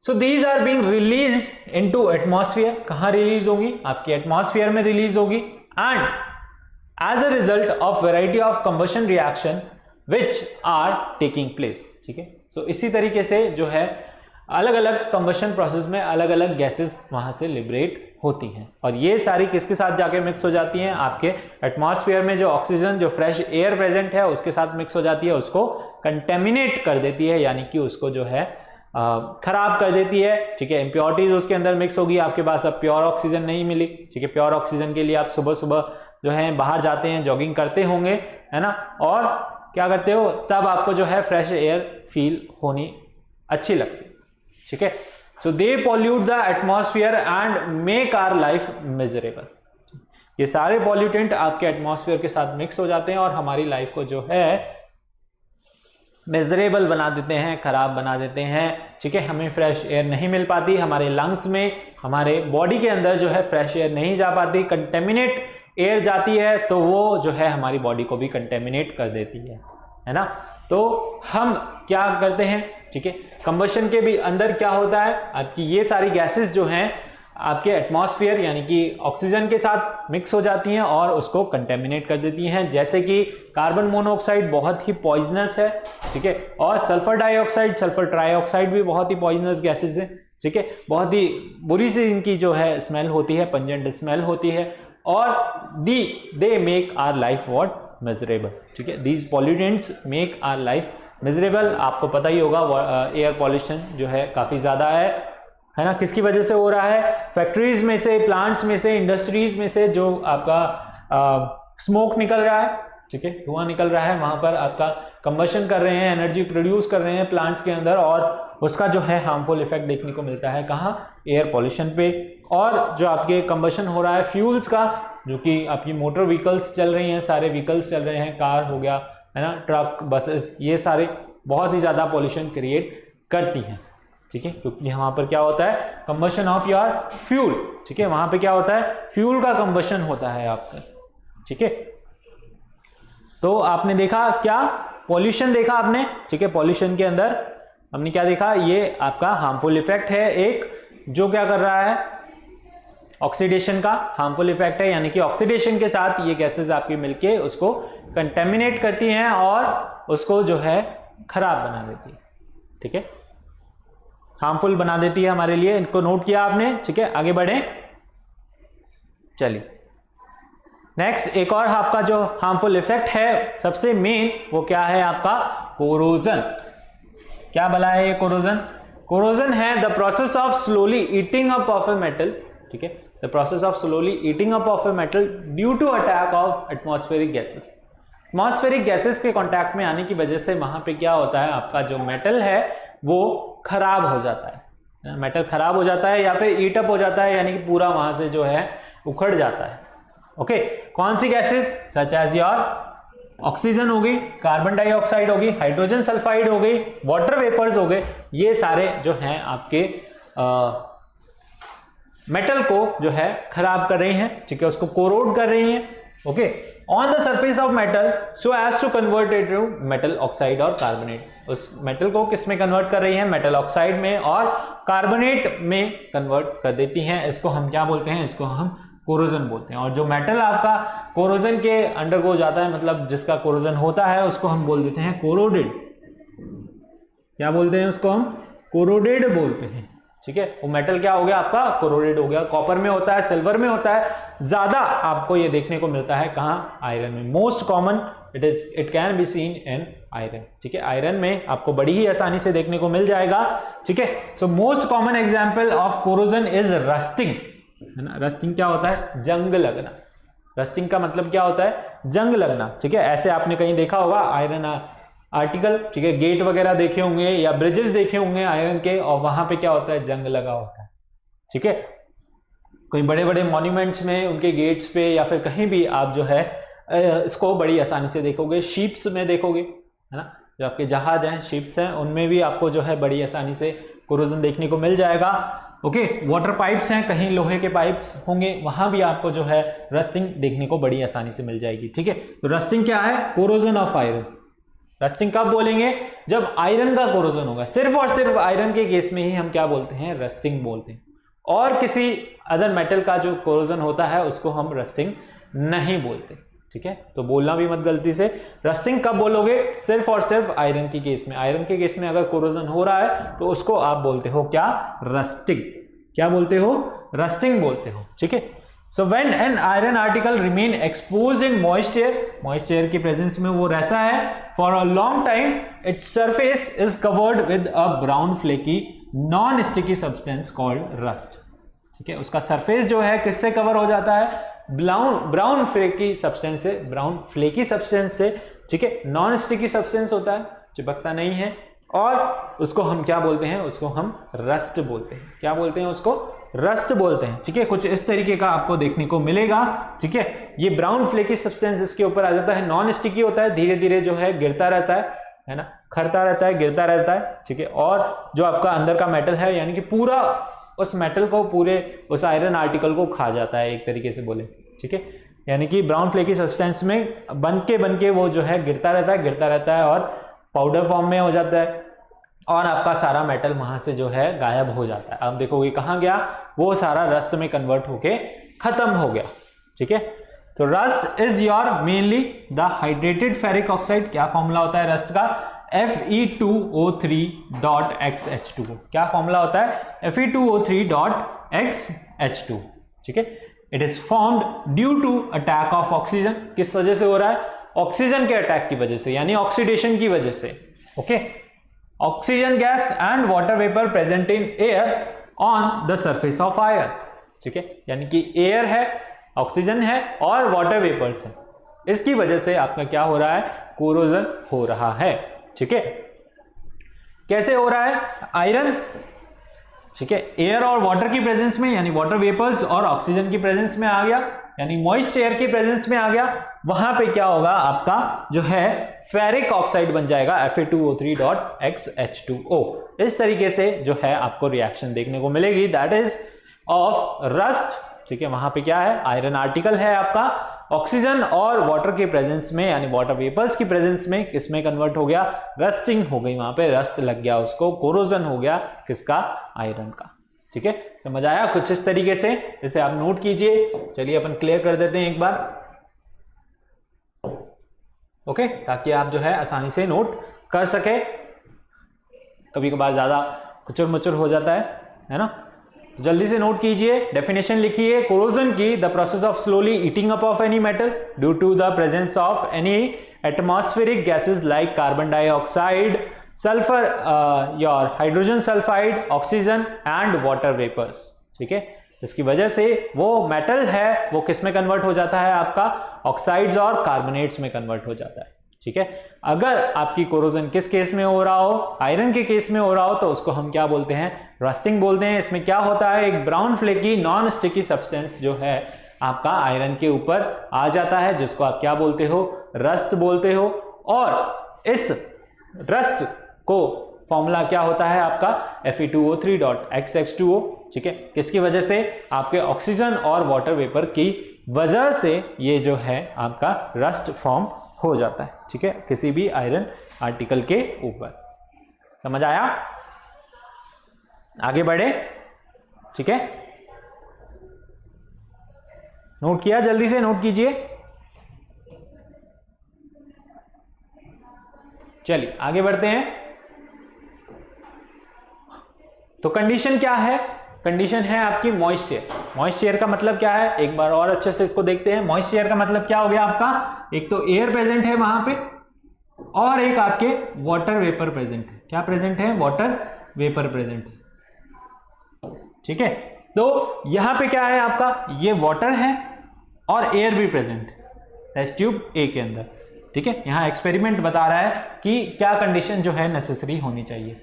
So these are being released into atmosphere. कहां रिलीज होगी, आपके एटमॉस्फेयर में रिलीज होगी। And as a result of variety of combustion reaction which are taking place. ठीक है, सो इसी तरीके से जो है अलग अलग कंबशन प्रोसेस में अलग अलग गैसेस वहां से लिबरेट होती हैं, और ये सारी किसके साथ जाके मिक्स हो जाती हैं, आपके एटमॉस्फेयर में जो ऑक्सीजन, जो फ्रेश एयर प्रेजेंट है उसके साथ मिक्स हो जाती है, उसको कंटेमिनेट कर देती है, यानी कि उसको जो है खराब कर देती है। ठीक है, इंप्योरिटीज उसके अंदर मिक्स होगी, आपके पास अब प्योर ऑक्सीजन नहीं मिली। ठीक है, प्योर ऑक्सीजन के लिए आप सुबह सुबह जो है बाहर जाते हैं, जॉगिंग करते होंगे, है ना, और क्या करते हो, तब आपको जो है फ्रेश एयर फील होनी अच्छी लगती है। ठीक है, so they pollute the atmosphere and make our life miserable. ये सारे पॉल्यूटेंट आपके एटमॉस्फेयर के साथ मिक्स हो जाते हैं और हमारी लाइफ को जो है मिजरेबल बना देते हैं, खराब बना देते हैं। ठीक है, हमें फ्रेश एयर नहीं मिल पाती, हमारे लंग्स में, हमारे बॉडी के अंदर जो है फ्रेश एयर नहीं जा पाती। कंटेमिनेट एयर जाती है तो वो जो है हमारी बॉडी को भी कंटेमिनेट कर देती है ना। तो हम क्या करते हैं, ठीक है, कंबशन के भी अंदर क्या होता है, आपकी ये सारी गैसेस जो हैं आपके एटमॉस्फेयर यानी कि ऑक्सीजन के साथ मिक्स हो जाती हैं और उसको कंटेमिनेट कर देती हैं। जैसे कि कार्बन मोनोऑक्साइड बहुत ही पॉइजनस है। ठीक है, और सल्फर डाइऑक्साइड, सल्फर ट्राइऑक्साइड भी बहुत ही पॉइजनस गैसेस है। ठीक है, बहुत ही बुरी सी इनकी जो है स्मेल होती है, पंजेंट स्मेल होती है, और they make our life what miserable. ठीक है, these pollutants make our life miserable. आपको पता ही होगा एयर पॉल्यूशन जो है काफी ज्यादा है ना। किसकी वजह से हो रहा है, फैक्ट्रीज में से, प्लांट्स में से, इंडस्ट्रीज में से जो आपका स्मोक निकल रहा है, ठीक है, धुआं निकल रहा है, वहां पर आपका कंबशन कर रहे हैं, एनर्जी प्रोड्यूस कर रहे हैं प्लांट्स के अंदर, और उसका जो है हार्मफुल इफेक्ट देखने को मिलता है कहाँ, एयर पॉल्यूशन पे। और जो आपके कंबशन हो रहा है फ्यूल्स का, जो कि आपकी मोटर व्हीकल्स चल रही हैं, सारे व्हीकल्स चल रहे हैं, कार हो गया, है ना, ट्रक, बसेस, ये सारे बहुत ही ज्यादा पॉल्यूशन क्रिएट करती हैं। ठीक है, क्योंकि वहां पर क्या होता है, कंबशन ऑफ योर फ्यूल। ठीक है, वहां पे क्या होता है, फ्यूल का कंबशन होता है आपका। ठीक है, तो आपने देखा क्या, पॉल्यूशन देखा आपने। ठीक है, पॉल्यूशन के अंदर हमने क्या देखा, ये आपका हार्मफुल इफेक्ट है एक, जो क्या कर रहा है, ऑक्सीडेशन का हार्मफुल इफेक्ट है, यानी कि ऑक्सीडेशन के साथ ये गैसेस आपकी मिलके उसको कंटेमिनेट करती हैं और उसको जो है खराब बना देती है। ठीक है, हार्मफुल बना देती है हमारे लिए। इनको नोट किया आपने। ठीक है, आगे बढ़े, चलिए नेक्स्ट एक और आपका जो हार्मफुल इफेक्ट है सबसे मेन, वो क्या है आपका, कोरोजन। क्या भला है ये कोरोजन? कोरोजन है the process of slowly eating up of a metal. ठीक है, the process of slowly eating up of a metal due to attack of atmospheric gases. Atmospheric gases के कांटेक्ट में आने की वजह से वहां पे क्या होता है, आपका जो मेटल है वो खराब हो जाता है, मेटल खराब हो जाता है या फिर ईट अप हो जाता है, यानी कि पूरा वहां से जो है उखड़ जाता है। ओके, कौन सी gases, such as your oxygen हो गई, कार्बन डाइऑक्साइड हो गई, हाइड्रोजन सल्फाइड हो गई, वाटर वेपर्स हो गए, ये सारे जो हैं आपके मेटल को जो है खराब कर रही हैं। ठीक है, उसको कोरोड कर रही हैं। Okay, on the surface of metal so as to convert it to metal oxide और कार्बोनेट। उस मेटल को किस में कन्वर्ट कर रही है, मेटल ऑक्साइड में और कार्बोनेट में कन्वर्ट कर देती हैं। इसको हम क्या बोलते हैं, इसको हम कोरोजन बोलते हैं। और जो मेटल आपका कोरोजन के अंडरगो जाता है, मतलब जिसका कोरोजन होता है, उसको हम बोल देते हैं कोरोडेड। क्या बोलते हैं उसको हम? कोरोडेड बोलते हैं। ठीक है, वो मेटल क्या हो गया आपका? कोरोडेड हो गया। कॉपर में होता है, सिल्वर में होता है, ज्यादा आपको ये देखने को मिलता है कहाँ? आयरन में। Most common it can be seen in iron. ठीक है, आयरन में आपको बड़ी ही आसानी से देखने को मिल जाएगा। ठीक है, so most common example of corrosion is rusting, है ना। रस्टिंग क्या होता है? जंग लगना। रस्टिंग का मतलब क्या होता है? जंग लगना। ठीक है, ऐसे आपने कहीं देखा होगा आयरन आर्टिकल, ठीक है, गेट वगैरह देखे होंगे या ब्रिजेस देखे होंगे आयरन के, और वहां पे क्या होता है? जंग लगा होता है। ठीक है, कोई बड़े बड़े मॉन्यूमेंट्स में उनके गेट्स पे या फिर कहीं भी आप जो है इसको बड़ी आसानी से देखोगे। शिप्स में देखोगे, है ना, जो आपके जहाज हैं, शिप्स हैं, उनमें भी आपको जो है बड़ी आसानी से कोरोजन देखने को मिल जाएगा। ओके, वाटर पाइप्स हैं, कहीं लोहे के पाइप्स होंगे, वहां भी आपको जो है रस्टिंग देखने को बड़ी आसानी से मिल जाएगी। ठीक है, तो रस्टिंग क्या है? Corrosion of iron. रस्टिंग कब बोलेंगे? जब आयरन का कोरोजन होगा। सिर्फ और सिर्फ आयरन के केस में ही हम क्या बोलते हैं? रस्टिंग बोलते हैं। और किसी अदर मेटल का जो कोरोजन होता है उसको हम रस्टिंग नहीं बोलते। ठीक है, तो बोलना भी मत गलती से। रस्टिंग कब बोलोगे? सिर्फ और सिर्फ आयरन के केस में। आयरन के केस में अगर कोरोजन हो रहा है तो उसको आप बोलते हो क्या? रस्टिंग। क्या बोलते हो? रस्टिंग बोलते हो। ठीक है, so when an iron article remain exposed in moisture, moisture की प्रेजेंस में वो रहता है for a long time, its surface is covered with a brown flaky non sticky substance called rust. ठीक है, उसका सरफेस जो है किससे कवर हो जाता है? ब्राउन फ्लेकी सब्सटेंस से, ब्राउन फ्लेकी सब्सटेंस से। ठीक है, नॉन स्टिकी सब्सटेंस होता है, चिपकता नहीं है, और उसको हम क्या बोलते हैं? उसको हम रस्ट बोलते हैं। क्या बोलते हैं उसको? रस्ट बोलते हैं। ठीक है, कुछ इस तरीके का आपको देखने को मिलेगा। ठीक है, ये ब्राउन फ्लेकी सब्सटेंस इसके ऊपर आ जाता है, नॉन स्टिकी होता है, धीरे धीरे जो है गिरता रहता है ना, खरता रहता है, गिरता रहता है। ठीक है, और जो आपका अंदर का मेटल है, यानी कि पूरा उस मेटल को, पूरे उस आयरन आर्टिकल को खा जाता है, एक तरीके से बोले। ठीक है, यानी कि ब्राउन फ्लेकी सब्सटेंस में बन के वो जो है गिरता रहता है और पाउडर फॉर्म में हो जाता है, और आपका सारा मेटल वहां से जो है गायब हो जाता है। आप देखोगे कहां गया? वो सारा रस्ट में कन्वर्ट होके खत्म हो गया। ठीक है, तो rust is your mainly the hydrated ferric oxide. क्या फॉर्मूला होता है रस्ट का? Fe2O3.XH2O। क्या फॉर्मूला होता है? Fe2O3.XH2। ठीक है, it is formed due to attack of oxygen. किस वजह से हो रहा है? ऑक्सीजन के अटैक की वजह से, यानी ऑक्सीडेशन की वजह से। Okay, oxygen gas and water vapour present in air on the surface of iron. ठीक है, यानी कि एयर है, ऑक्सीजन है और वाटर वेपर्स है, इसकी वजह से आपका क्या हो रहा है? कोरोजन हो रहा है। ठीक है, कैसे हो रहा है? आयरन, ठीक है, एयर और वाटर की प्रेजेंस में, यानी वाटर वेपर्स और ऑक्सीजन की प्रेजेंस में आ गया, यानी मॉइस्ट एयर की प्रेजेंस में आ गया, वहां पे क्या होगा? आपका जो है फेरिक ऑक्साइड बन जाएगा Fe2O3.XH2O। इस तरीके से जो है आपको रिएक्शन देखने को मिलेगी, दैट इज ऑफ रस्ट। ठीक है, वहां पे क्या है? आयरन आर्टिकल है आपका, ऑक्सीजन और वाटर के प्रेजेंस में, यानी वाटर वेपर्स की प्रेजेंस में किसमें कन्वर्ट हो गया? रस्टिंग हो गई, वहां पे रस्ट लग गया, उसको कोरोजन हो गया, किसका? आयरन का। ठीक है, समझ आया? कुछ इस तरीके से, इसे आप नोट कीजिए। चलिए अपन क्लियर कर देते हैं एक बार, ओके, ताकि आप जो है आसानी से नोट कर सके। कभी कभार ज्यादा कुचर मुचर हो जाता है ना, जल्दी से नोट कीजिए। डेफिनेशन लिखिए कोरोजन की, the process of slowly eating up of any metal due to the presence of any atmospheric gases like carbon dioxide, sulphur, your hydrogen sulphide, oxygen and water vapours. ठीक है, इसकी वजह से वो मेटल है वो किस में कन्वर्ट हो जाता है? आपका ऑक्साइड्स और कार्बोनेट्स में कन्वर्ट हो जाता है। ठीक है, अगर आपकी कोरोजन किस केस में हो रहा हो? आयरन के केस में हो रहा हो, तो उसको हम क्या बोलते हैं? रस्टिंग बोलते हैं। इसमें क्या होता है? एक brown flaky non sticky substance जो है आपका आयरन के ऊपर आ जाता है, जिसको आप क्या बोलते हो? रस्ट बोलते हो। और इस रस्ट को फॉर्मूला क्या होता है आपका? Fe2O3.XH2O। ठीक है, किसकी वजह से? आपके ऑक्सीजन और वाटर वेपर की वजह से ये जो है आपका रस्ट फॉर्म हो जाता है। ठीक है, किसी भी आयरन आर्टिकल के ऊपर। समझ आया? आगे बढ़े। ठीक है, नोट किया? जल्दी से नोट कीजिए। चलिए आगे बढ़ते हैं। तो कंडीशन क्या है? कंडीशन है आपकी मॉइस्चर। मॉइस्चर का मतलब क्या है, एक बार और अच्छे से इसको देखते हैं। मॉइस्चर का मतलब क्या हो गया आपका, एक तो एयर प्रेजेंट है वहां पे और एक आपके वाटर वेपर प्रेजेंट है। क्या प्रेजेंट है? वाटर वेपर प्रेजेंट है। ठीक है, तो यहां पे क्या है आपका, ये वाटर है और एयर भी प्रेजेंट है टेस्ट ट्यूब ए के अंदर। ठीक है, यहां एक्सपेरिमेंट बता रहा है कि क्या कंडीशन जो है नेसेसरी होनी चाहिए।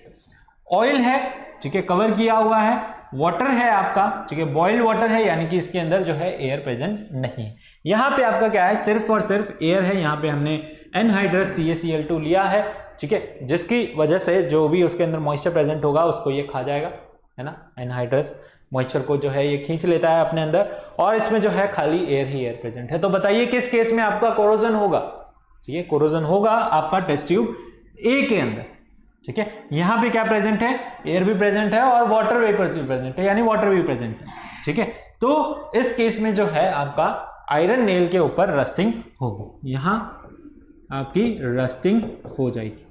ऑयल है, ठीक है, कवर किया हुआ है, वाटर है आपका, ठीक है, बॉइल्ड वाटर है, यानी कि इसके अंदर जो है एयर प्रेजेंट नहीं है। यहां पे आपका क्या है, सिर्फ और सिर्फ एयर है। यहां पे हमने एनहाइड्रस CaCl2 लिया है, ठीक है, जिसकी वजह से जो भी उसके अंदर मॉइस्चर प्रेजेंट होगा उसको ये खा जाएगा, है ना। एनहाइड्रस मॉइस्चर को जो है ये खींच लेता है अपने अंदर और इसमें जो है खाली एयर ही एयर प्रेजेंट है। तो बताइए किस केस में आपका कोरोजन होगा? ठीक है, कोरोजन होगा आपका टेस्ट ट्यूब ए के अंदर। ठीक है, यहां पे क्या प्रेजेंट है, एयर भी प्रेजेंट है और वाटर वेपर्स भी प्रेजेंट है, यानी वाटर भी प्रेजेंट है। ठीक है, तो इस केस में जो है आपका आयरन नेल के ऊपर रस्टिंग होगी, यहां आपकी रस्टिंग हो जाएगी।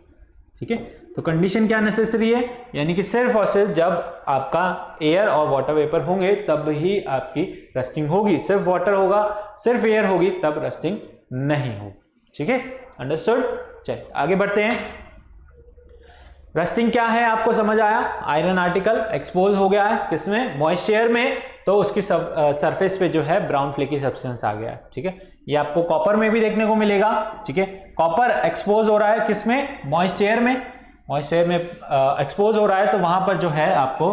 ठीक है, तो कंडीशन क्या नेसेसरी है, यानी कि सिर्फ और सिर्फ जब आपका एयर और वाटर वेपर होंगे तब ही आपकी रस्टिंग होगी। सिर्फ वाटर होगा, सिर्फ एयर होगी, तब रस्टिंग नहीं होगी। ठीक है, अंडरस्टूड। चलिए आगे बढ़ते हैं। रस्टिंग क्या है आपको समझ आया। आयरन आर्टिकल एक्सपोज हो गया है किसमें, मॉइस्चर में, तो उसकी सरफेस पे जो है ब्राउन फ्लेकी सब्सटेंस आ गया है। ठीक है, ये आपको कॉपर में भी देखने को मिलेगा। ठीक है, कॉपर एक्सपोज हो रहा है किसमें, मॉइस्चर में। मॉइस्चर में एक्सपोज हो रहा है तो वहां पर जो है आपको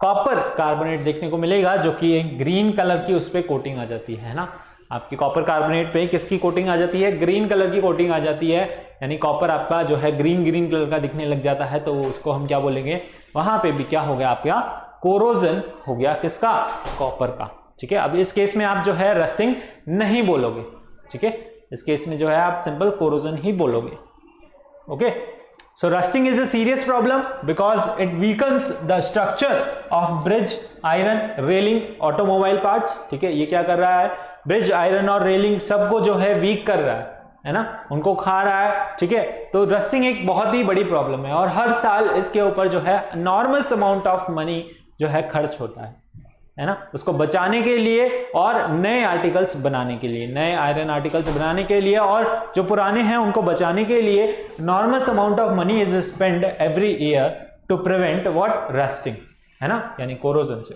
कॉपर कार्बोनेट देखने को मिलेगा, जो कि एक ग्रीन कलर की उस पर कोटिंग आ जाती है ना। आपकी कॉपर कार्बोनेट पे किसकी कोटिंग आ जाती है, ग्रीन कलर की कोटिंग आ जाती है, यानी कॉपर आपका जो है ग्रीन ग्रीन कलर का दिखने लग जाता है, तो उसको हम क्या बोलेंगे, वहां पे भी क्या हो गया आपका कोरोजन हो गया, किसका, कॉपर का। ठीक है, अब इस केस में आप जो है रस्टिंग नहीं बोलोगे। ठीक है, इस केस में जो है आप सिंपल कोरोजन ही बोलोगे। Okay, so rusting is a serious problem because it weakens the structure of bridge, iron, railing, automobile parts। ठीक है, ये क्या कर रहा है, ब्रिज, आयरन और रेलिंग सबको जो है वीक कर रहा है ना, उनको खा रहा है। ठीक है, तो रस्टिंग एक बहुत ही बड़ी प्रॉब्लम है और हर साल इसके ऊपर जो है enormous amount of money जो है खर्च होता है ना, उसको बचाने के लिए और नए आर्टिकल्स बनाने के लिए, नए आयरन आर्टिकल्स बनाने के लिए, और जो पुराने हैं उनको बचाने के लिए enormous amount of money is spent every year to prevent what, rusting, है ना, यानी कोरोजन से।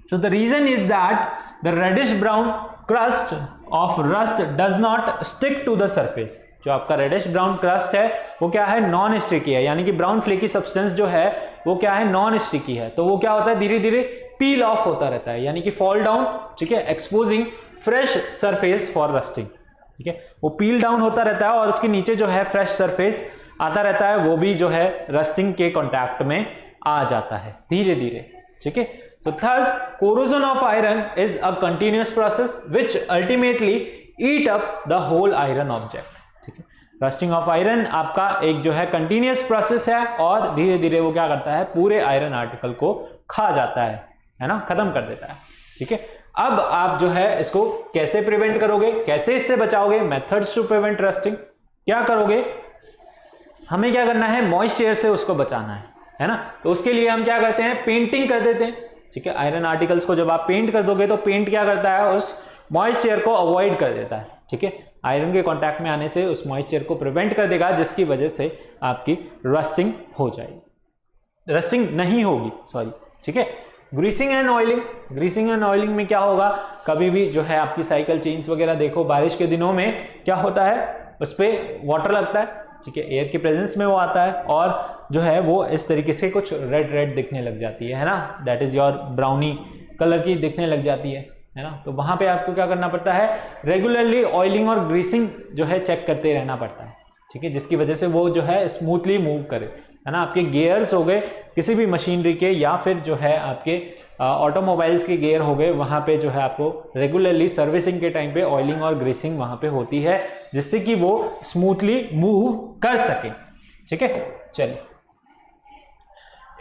So the reason is that the reddish brown crust of rust does not stick to the surface। जो आपका रेडिश ब्राउन क्रस्ट है वो क्या है, नॉन स्टिकी है, यानी कि ब्राउन फ्लेकी सब्सटेंस जो है वो क्या है, नॉन स्टिकी है। तो वो क्या होता है, धीरे धीरे पील ऑफ होता रहता है, यानी कि फॉल डाउन। ठीक है, exposing fresh surface for rusting. ठीक है, वो पील डाउन होता रहता है और उसके नीचे जो है फ्रेश सरफेस आता रहता है, वो भी जो है रस्टिंग के कॉन्टैक्ट में आ जाता है धीरे धीरे। ठीक है, so thus corrosion of iron is a continuous process which ultimately eat up the whole iron object। ठीक है, रस्टिंग ऑफ आयरन आपका एक जो है कंटिन्यूस प्रोसेस है और धीरे धीरे वो क्या करता है, पूरे आयरन आर्टिकल को खा जाता है ना, खत्म कर देता है। ठीक है, अब आप जो है इसको कैसे प्रिवेंट करोगे, कैसे इससे बचाओगे, मेथड्स टू प्रिवेंट रस्टिंग, क्या करोगे, हमें क्या करना है, मॉइस्चर से उसको बचाना है ना। तो उसके लिए हम क्या करते हैं, पेंटिंग कर देते हैं। ठीक है, आयरन आर्टिकल्स को जब आप पेंट कर दोगे तो पेंट क्या करता है, उस मॉइस्चर को अवॉइड कर देता है। ठीक है, आयरन के कांटेक्ट में आने से उस मॉइस्चर को प्रिवेंट कर देगा, जिसकी वजह से आपकी रस्टिंग हो जाएगी, रस्टिंग नहीं होगी, सॉरी। ठीक है, greasing and oiling, greasing and oiling में क्या होगा, कभी भी जो है आपकी साइकिल चेन्स वगैरह देखो, बारिश के दिनों में क्या होता है, उस पर वाटर लगता है। ठीक है, एयर की प्रेजेंस में वो आता है और जो है वो इस तरीके से कुछ रेड रेड दिखने लग जाती है ना, that is your brownie colour की दिखने लग जाती है ना। तो वहां पे आपको क्या करना पड़ता है, रेगुलरली ऑयलिंग और ग्रीसिंग जो है चेक करते रहना पड़ता है। ठीक है, जिसकी वजह से वो जो है स्मूथली मूव करे, है ना। आपके गियर्स हो गए किसी भी मशीनरी के या फिर जो है आपके ऑटोमोबाइल्स के गियर हो गए, वहां पे जो है आपको रेगुलरली सर्विसिंग के टाइम पे ऑयलिंग और ग्रीसिंग वहां पे होती है, जिससे कि वो स्मूथली मूव कर सके। ठीक है, चलिए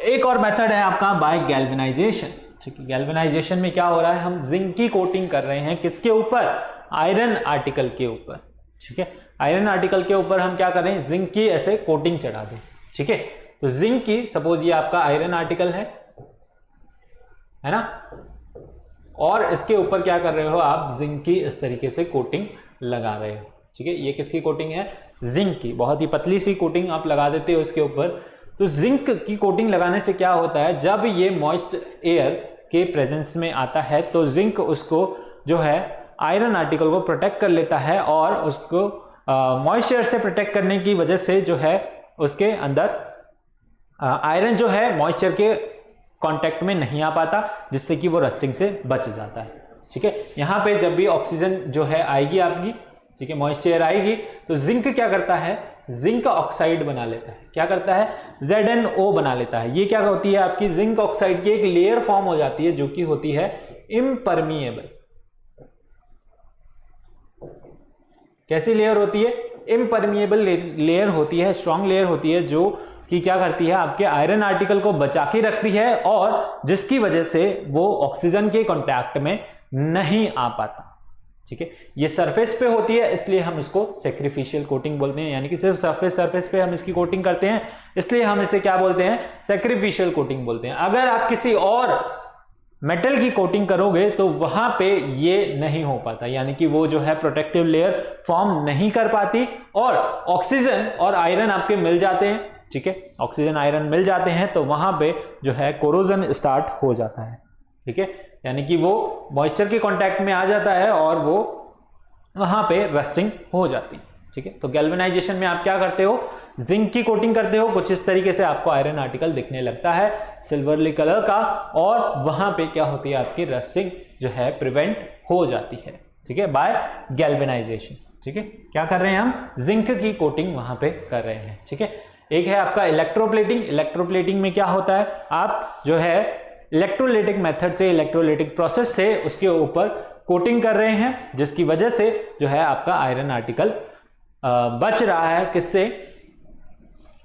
एक और मेथड है आपका बाय गैल्वेनाइजेशन। ठीक है। गैल्वेनाइजेशन में क्या हो रहा है, हम जिंक की कोटिंग कर रहे हैं किसके ऊपर, आयरन आर्टिकल के ऊपर, ठीक है। आयरन आर्टिकल के ऊपर हम क्या कर रहे हैं, जिंक की ऐसे कोटिंग चढ़ा दें, ठीक है। तो जिंक की, सपोज ये आपका आयरन आर्टिकल है ना, और इसके ऊपर क्या कर रहे हो आप, जिंक की इस तरीके से कोटिंग लगा रहे हो, ठीक है। ये किसकी कोटिंग है, जिंक की, बहुत ही पतली सी कोटिंग आप लगा देते हो इसके ऊपर। तो जिंक की कोटिंग लगाने से क्या होता है, जब ये मॉइस्ट एयर के प्रेजेंस में आता है तो जिंक उसको जो है आयरन आर्टिकल को प्रोटेक्ट कर लेता है, और उसको मॉइस्ट एयर से प्रोटेक्ट करने की वजह से जो है उसके अंदर आयरन जो है मॉइस्चर के कांटेक्ट में नहीं आ पाता, जिससे कि वो रस्टिंग से बच जाता है, ठीक है। यहाँ पे जब भी ऑक्सीजन जो है आएगी आपकी, ठीक है, मॉइस्चर आएगी, तो जिंक क्या करता है, जिंक ऑक्साइड बना लेता है, क्या करता है, ZnO बना लेता है। ये क्या होती है आपकी, जिंक ऑक्साइड की एक लेयर फॉर्म हो जाती है जो कि होती है इम्परमिएबल। कैसी लेयर होती है, इम्परमिएबल लेयर होती है, स्ट्रॉन्ग लेयर होती है, जो कि क्या करती है, आपके आयरन आर्टिकल को बचा के रखती है, और जिसकी वजह से वो ऑक्सीजन के कांटेक्ट में नहीं आ पाता, ठीक है। ये सरफेस पे होती है, इसलिए हम इसको सैक्रिफिशियल कोटिंग बोलते हैं, यानी कि सिर्फ सरफेस पे हम इसकी कोटिंग करते हैं, इसलिए हम इसे क्या बोलते हैं, सैक्रिफिशियल कोटिंग बोलते हैं। अगर आप किसी और मेटल की कोटिंग करोगे तो वहां पे ये नहीं हो पाता, यानी कि वो जो है प्रोटेक्टिव लेयर फॉर्म नहीं कर पाती, और ऑक्सीजन और आयरन आपके मिल जाते हैं, ठीक है, ऑक्सीजन आयरन मिल जाते हैं, तो वहां पे जो है कोरोजन स्टार्ट हो जाता है, ठीक है, यानी कि वो मॉइस्चर के कांटेक्ट में आ जाता है और वो वहां पे रस्टिंग हो जाती है, ठीक है। तो गैल्वेनाइजेशन में आप क्या करते हो, जिंक की कोटिंग करते हो, कुछ इस तरीके से आपको आयरन आर्टिकल दिखने लगता है सिल्वरली कलर का, और वहां पे क्या होती है, आपकी रस्टिंग जो है प्रिवेंट हो जाती है, ठीक है, बाय गैल्वेनाइजेशन, ठीक है। क्या कर रहे हैं हम, जिंक की कोटिंग वहां पे कर रहे हैं, ठीक है। एक है आपका इलेक्ट्रोप्लेटिंग। इलेक्ट्रोप्लेटिंग में क्या होता है, आप जो है इलेक्ट्रोलाइटिक मेथड से, इलेक्ट्रोलाइटिक प्रोसेस से उसके ऊपर कोटिंग कर रहे हैं, जिसकी वजह से जो है आपका आयरन आर्टिकल बच रहा है, किससे,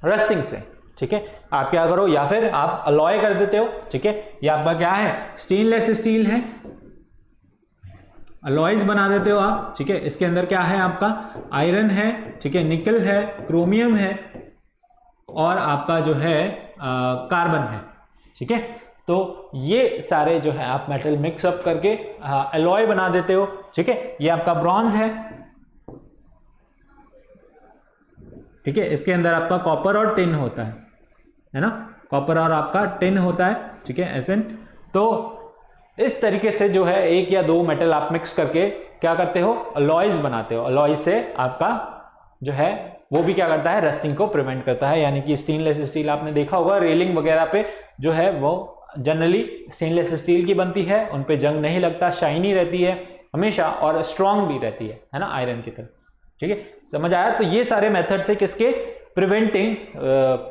रस्टिंग से, ठीक है। आप क्या करो, या फिर आप अलॉय कर देते हो, ठीक है। ये आपका क्या है, स्टेनलेस स्टील है, अलॉयज बना देते हो आप, ठीक है। इसके अंदर क्या है, आपका आयरन है, ठीक है, निकल है, क्रोमियम है, और आपका जो है कार्बन है, ठीक है। तो ये सारे जो है आप मेटल मिक्स अप करके अलॉय बना देते हो, ठीक है। ये आपका ब्रॉन्ज है, ठीक है। इसके अंदर आपका कॉपर और टिन होता है ना, कॉपर और आपका टिन होता है, ठीक है, एसेंट। तो इस तरीके से जो है एक या दो मेटल आप मिक्स करके क्या करते हो, अलॉयज बनाते हो। अलॉय से आपका जो है वो भी क्या करता है, रस्टिंग को प्रिवेंट करता है, यानी कि स्टेनलेस स्टील आपने देखा होगा रेलिंग वगैरह पे जो है वो जनरली स्टेनलेस स्टील की बनती है, उन पे जंग नहीं लगता, शाइनी रहती है हमेशा, और स्ट्रांग भी रहती है ना, आयरन की तरह, ठीक है। समझ आया। तो ये सारे मेथड से किसके, प्रिवेंटिंग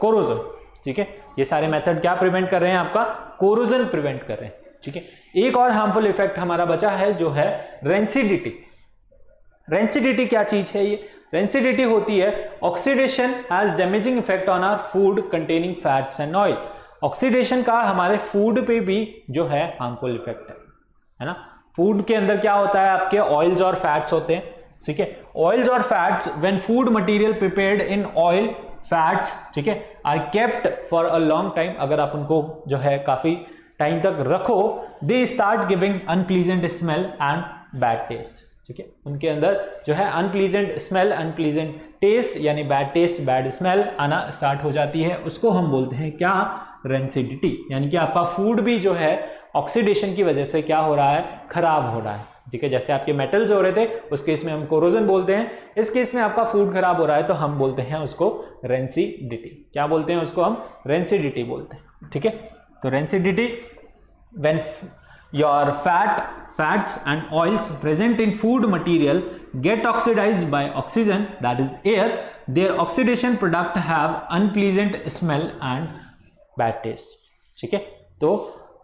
कोरोजन, ठीक है। ये सारे मेथड क्या प्रिवेंट कर रहे हैं, आपका कोरोजन प्रिवेंट कर रहे हैं, ठीक है। एक और हार्मफुल इफेक्ट हमारा बचा है जो है रेंसिडिटी। रेंसिडिटी क्या चीज है, ये रेंसिडिटी होती है oxidation has damaging effect on our food containing fats and oil. Oxidation का हमारे फूड पे भी जो है हार्मफुल इफेक्ट है ना। फूड के अंदर क्या होता है, आपके ऑयल्स और फैट्स होते हैं, ठीक है। ऑयल्स और fats when food material prepared in oil fats, ठीक है, are kept for a long time, अगर आप उनको जो है काफी टाइम तक रखो, they start giving unpleasant smell and bad taste, ठीक है। उनके अंदर जो है अनप्लीजेंट स्मेल, अनप्लीजेंट टेस्ट, यानी बैड टेस्ट, बैड स्मेल आना स्टार्ट हो जाती है। उसको हम बोलते हैं क्या, रेंसिडिटी, यानी कि आपका फूड भी जो है ऑक्सीडेशन की वजह से क्या हो रहा है, खराब हो रहा है, ठीक है। जैसे आपके मेटल्स हो रहे थे उस केस में हम कोरोजन बोलते हैं, इस केस में आपका फूड खराब हो रहा है तो हम बोलते हैं उसको रेंसिडिटी। क्या बोलते हैं उसको, हम रेंसिडिटी बोलते हैं, ठीक है। तो rancidity, when your fats and oils present in food material get oxidized by oxygen, that is air, their oxidation product have unpleasant smell and bad taste, ठीक है। तो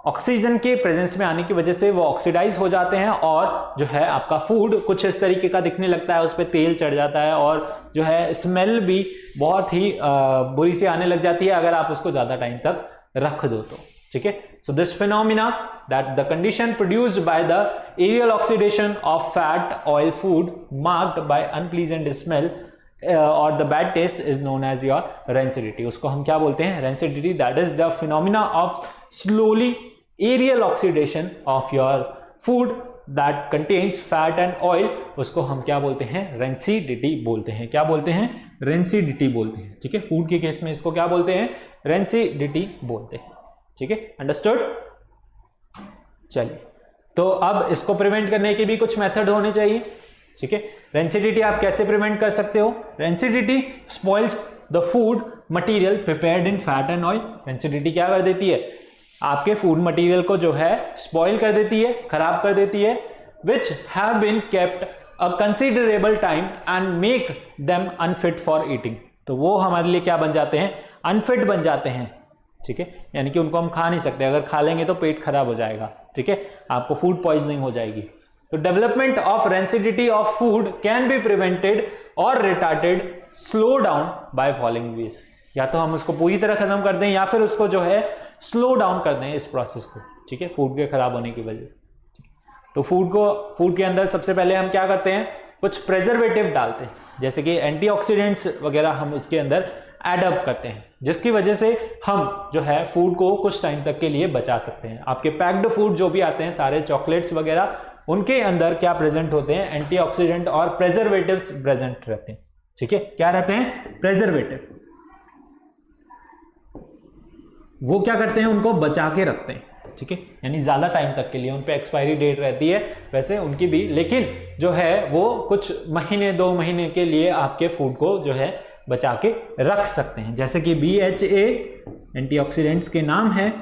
ऑक्सीजन के प्रेजेंस में आने की वजह से वो ऑक्सीडाइज हो जाते हैं और जो है आपका फूड कुछ इस तरीके का दिखने लगता है, उस पर तेल चढ़ जाता है और जो है स्मेल भी बहुत ही बुरी सी आने लग जाती है अगर आप उसको ज़्यादा टाइम तक रख दो तो, ठीक है। So this phenomena that the condition produced by the aerial oxidation of fat oil food marked by unpleasant smell और the bad taste is known as your rancidity. उसको हम क्या बोलते हैं? Rancidity. That is the phenomena of slowly aerial oxidation of your food that contains fat and oil, उसको हम क्या बोलते हैं? रेंसिडिटी बोलते हैं। क्या बोलते हैं? रेंसिडिटी बोलते हैं। ठीक है, फूड के केस में इसको क्या बोलते हैं? रेंसिडिटी बोलते हैं। ठीक है, अंडरस्टूड। चलिए, तो अब इसको प्रिवेंट करने के भी कुछ मेथड होने चाहिए। ठीक है, रेंसिडिटी आप कैसे प्रिवेंट कर सकते हो? Rancidity spoils the food material prepared in fat and oil. Rancidity क्या कर देती है? आपके फूड मटेरियल को जो है स्पॉइल कर देती है, खराब कर देती है, which have been kept a considerable time and make them unfit for eating. तो वो हमारे लिए क्या बन जाते हैं? अनफिट बन जाते हैं। ठीक है, यानी कि उनको हम खा नहीं सकते, अगर खा लेंगे तो पेट खराब हो जाएगा। ठीक है, आपको फूड पॉइजनिंग हो जाएगी। तो development of rancidity of food can be prevented और retarded slow down by following ways. या तो हम उसको पूरी तरह खत्म कर दें या फिर उसको जो है स्लो डाउन कर दें इस प्रोसेस को। ठीक है, फूड के खराब होने की वजह से। तो फूड के अंदर सबसे पहले हम क्या करते हैं? कुछ प्रेजर्वेटिव डालते हैं, जैसे कि एंटीऑक्सीडेंट्स वगैरह हम उसके अंदर एडअप करते हैं, जिसकी वजह से हम जो है फूड को कुछ टाइम तक के लिए बचा सकते हैं। आपके पैक्ड फूड जो भी आते हैं सारे चॉकलेट्स वगैरह, उनके अंदर क्या प्रेजेंट होते हैं? एंटीऑक्सीडेंट और प्रेजर्वेटिव्स प्रेजेंट रहते हैं। ठीक है, क्या रहते हैं? प्रेजर्वेटिव। वो क्या करते हैं? उनको बचा के रखते हैं। ठीक है, यानी ज्यादा टाइम तक के लिए, उन पे एक्सपायरी डेट रहती है वैसे उनकी भी, लेकिन जो है वो कुछ महीने 2 महीने के लिए आपके फूड को जो है बचा के रख सकते हैं। जैसे कि BHA एंटीऑक्सीडेंट्स के नाम है,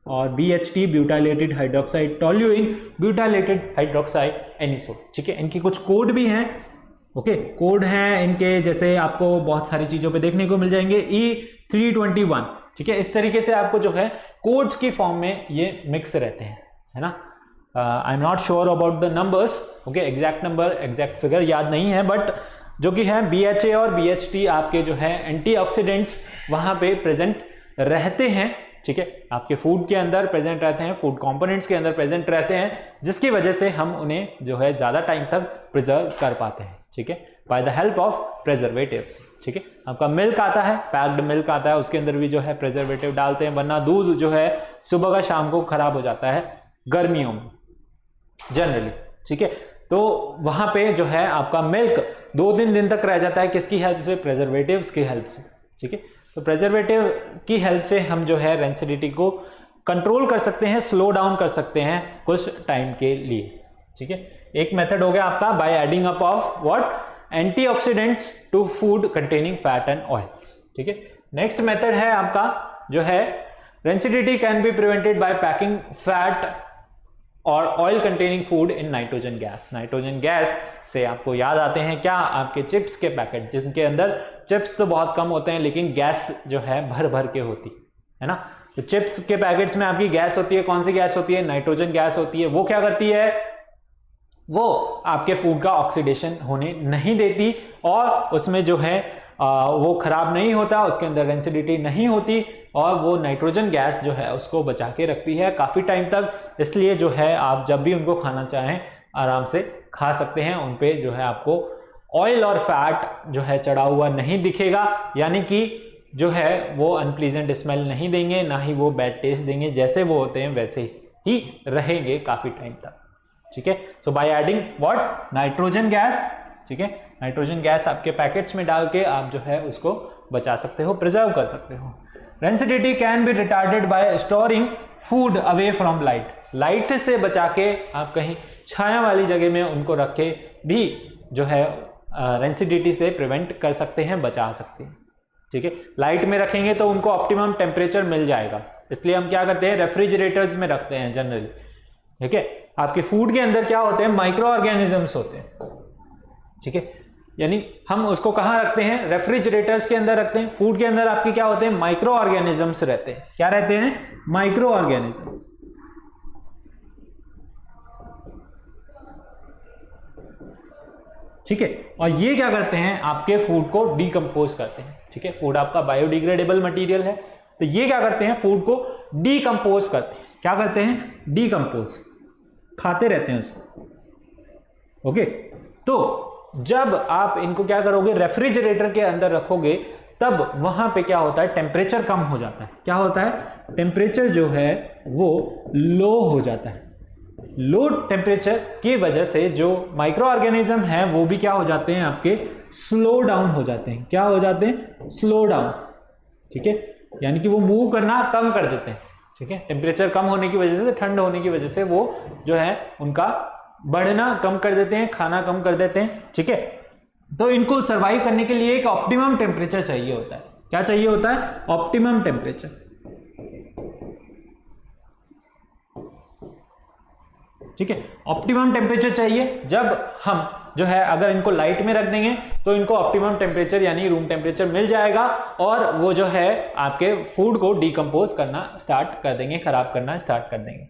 और BHT butylated hydroxide toluene butylated hydroxide anisole. ठीक है, इनकी कुछ कोड भी हैं। ओके, कोड हैं इनके, जैसे आपको बहुत सारी चीजों पे देखने को मिल जाएंगे। E321। ठीक है, इस तरीके से आपको जो है कोड्स की फॉर्म में ये मिक्स रहते हैं, है ना। I am not sure about the numbers. Okay, exact number, exact figure याद नहीं है, बट जो कि है BHA और BHT आपके जो है एंटीऑक्सीडेंट्स वहां पे प्रेजेंट रहते हैं। ठीक है, आपके फूड के अंदर प्रेजेंट रहते हैं, फूड कंपोनेंट्स के अंदर प्रेजेंट रहते हैं, जिसकी वजह से हम उन्हें जो है ज्यादा टाइम तक प्रिजर्व कर पाते हैं। ठीक है, by the help of preservatives. ठीक है, आपका मिल्क आता है, पैक्ड मिल्क आता है, उसके अंदर भी जो है प्रेजर्वेटिव डालते हैं, वरना दूध जो है सुबह का शाम को खराब हो जाता है गर्मियों में जनरली। ठीक है, तो वहां पे जो है आपका मिल्क 2-3 दिन तक रह जाता है, किसकी हेल्प से? प्रेजर्वेटिव्स की हेल्प से। ठीक है, तो प्रेजर्वेटिव की हेल्प से हम जो है रेंसिडिटी को कंट्रोल कर सकते हैं, स्लो डाउन कर सकते हैं कुछ टाइम के लिए। ठीक है, एक मेथड हो गया आपका by adding up of what? Antioxidants to food containing fat and oils. ठीक है, नेक्स्ट मेथड है आपका जो है rancidity can be prevented by packing fat और oil containing food in nitrogen gas. Nitrogen gas से आपको याद आते हैं क्या? आपके चिप्स के पैकेट, जिनके अंदर चिप्स तो बहुत कम होते हैं लेकिन गैस जो है भर भर के होती है ना। तो चिप्स के पैकेट्स में आपकी गैस होती है, कौन सी गैस होती है? नाइट्रोजन गैस होती है। वो क्या करती है? वो आपके फूड का ऑक्सीडेशन होने नहीं देती और उसमें जो है वो खराब नहीं होता, उसके अंदर रेंसिडिटी नहीं होती और वो नाइट्रोजन गैस जो है उसको बचा के रखती है काफी टाइम तक। इसलिए जो है आप जब भी उनको खाना चाहें आराम से खा सकते हैं। उन पे जो है आपको ऑयल और फैट जो है चढ़ा हुआ नहीं दिखेगा, यानी कि जो है वो अनप्लीजेंट स्मेल नहीं देंगे, ना ही वो बैड टेस्ट देंगे। जैसे वो होते हैं वैसे ही रहेंगे काफी टाइम तक। ठीक है, so by adding what? Nitrogen gas. ठीक है, नाइट्रोजन गैस आपके पैकेट्स में डाल के आप जो है उसको बचा सकते हो, प्रिजर्व कर सकते हो। Rancidity can B retarded bye storing food away from light. Light से बचा के आप कहीं छाया वाली जगह में उनको रख के भी जो है रेंसिडिटी से प्रिवेंट कर सकते हैं, बचा सकते हैं। ठीक है, लाइट में रखेंगे तो उनको ऑप्टिमम टेम्परेचर मिल जाएगा, इसलिए हम क्या करते हैं? रेफ्रिजरेटर्स में रखते हैं जनरली। ठीक है, आपके फूड के अंदर क्या होते हैं? माइक्रो ऑर्गेनिजम्स होते हैं। ठीक है, यानी हम उसको कहां रखते हैं? रेफ्रिजरेटर्स के अंदर रखते हैं। फूड के अंदर आपके क्या होते हैं? माइक्रो ऑर्गेनिजम्स रहते हैं। क्या रहते हैं? Micro organisms. ठीक है, और ये क्या करते हैं? आपके फूड को डिकम्पोज करते हैं। ठीक है, फूड आपका बायोडिग्रेडेबल मटेरियल है, तो ये क्या करते हैं, फूड को डीकंपोज करते हैं। क्या करते हैं, डीकंपोज, खाते रहते हैं उसको। ओके, तो जब आप इनको क्या करोगे, रेफ्रिजरेटर के अंदर रखोगे, तब वहां पे क्या होता है, टेम्परेचर कम हो जाता है। क्या होता है, टेम्परेचर जो है वो लो हो जाता है। लो टेम्परेचर की वजह से जो माइक्रो ऑर्गेनिज्म है वो भी क्या हो जाते हैं, आपके स्लो डाउन हो जाते हैं। क्या हो जाते हैं, स्लो डाउन। ठीक है, यानी कि वो मूव करना कम कर देते हैं। ठीक है, टेम्परेचर कम होने की वजह से, ठंड होने की वजह से वो जो है उनका बढ़ना कम कर देते हैं, खाना कम कर देते हैं। ठीक है, तो इनको सर्वाइव करने के लिए एक ऑप्टिमम टेम्परेचर चाहिए होता है। क्या चाहिए होता है, ऑप्टिमम टेम्परेचर। ठीक है, ऑप्टिमम टेम्परेचर चाहिए। जब हम जो है अगर इनको लाइट में रख देंगे तो इनको ऑप्टिमम टेम्परेचर यानी रूम टेम्परेचर मिल जाएगा, और वो जो है आपके फूड को डिकम्पोज करना स्टार्ट कर देंगे, खराब करना स्टार्ट कर देंगे।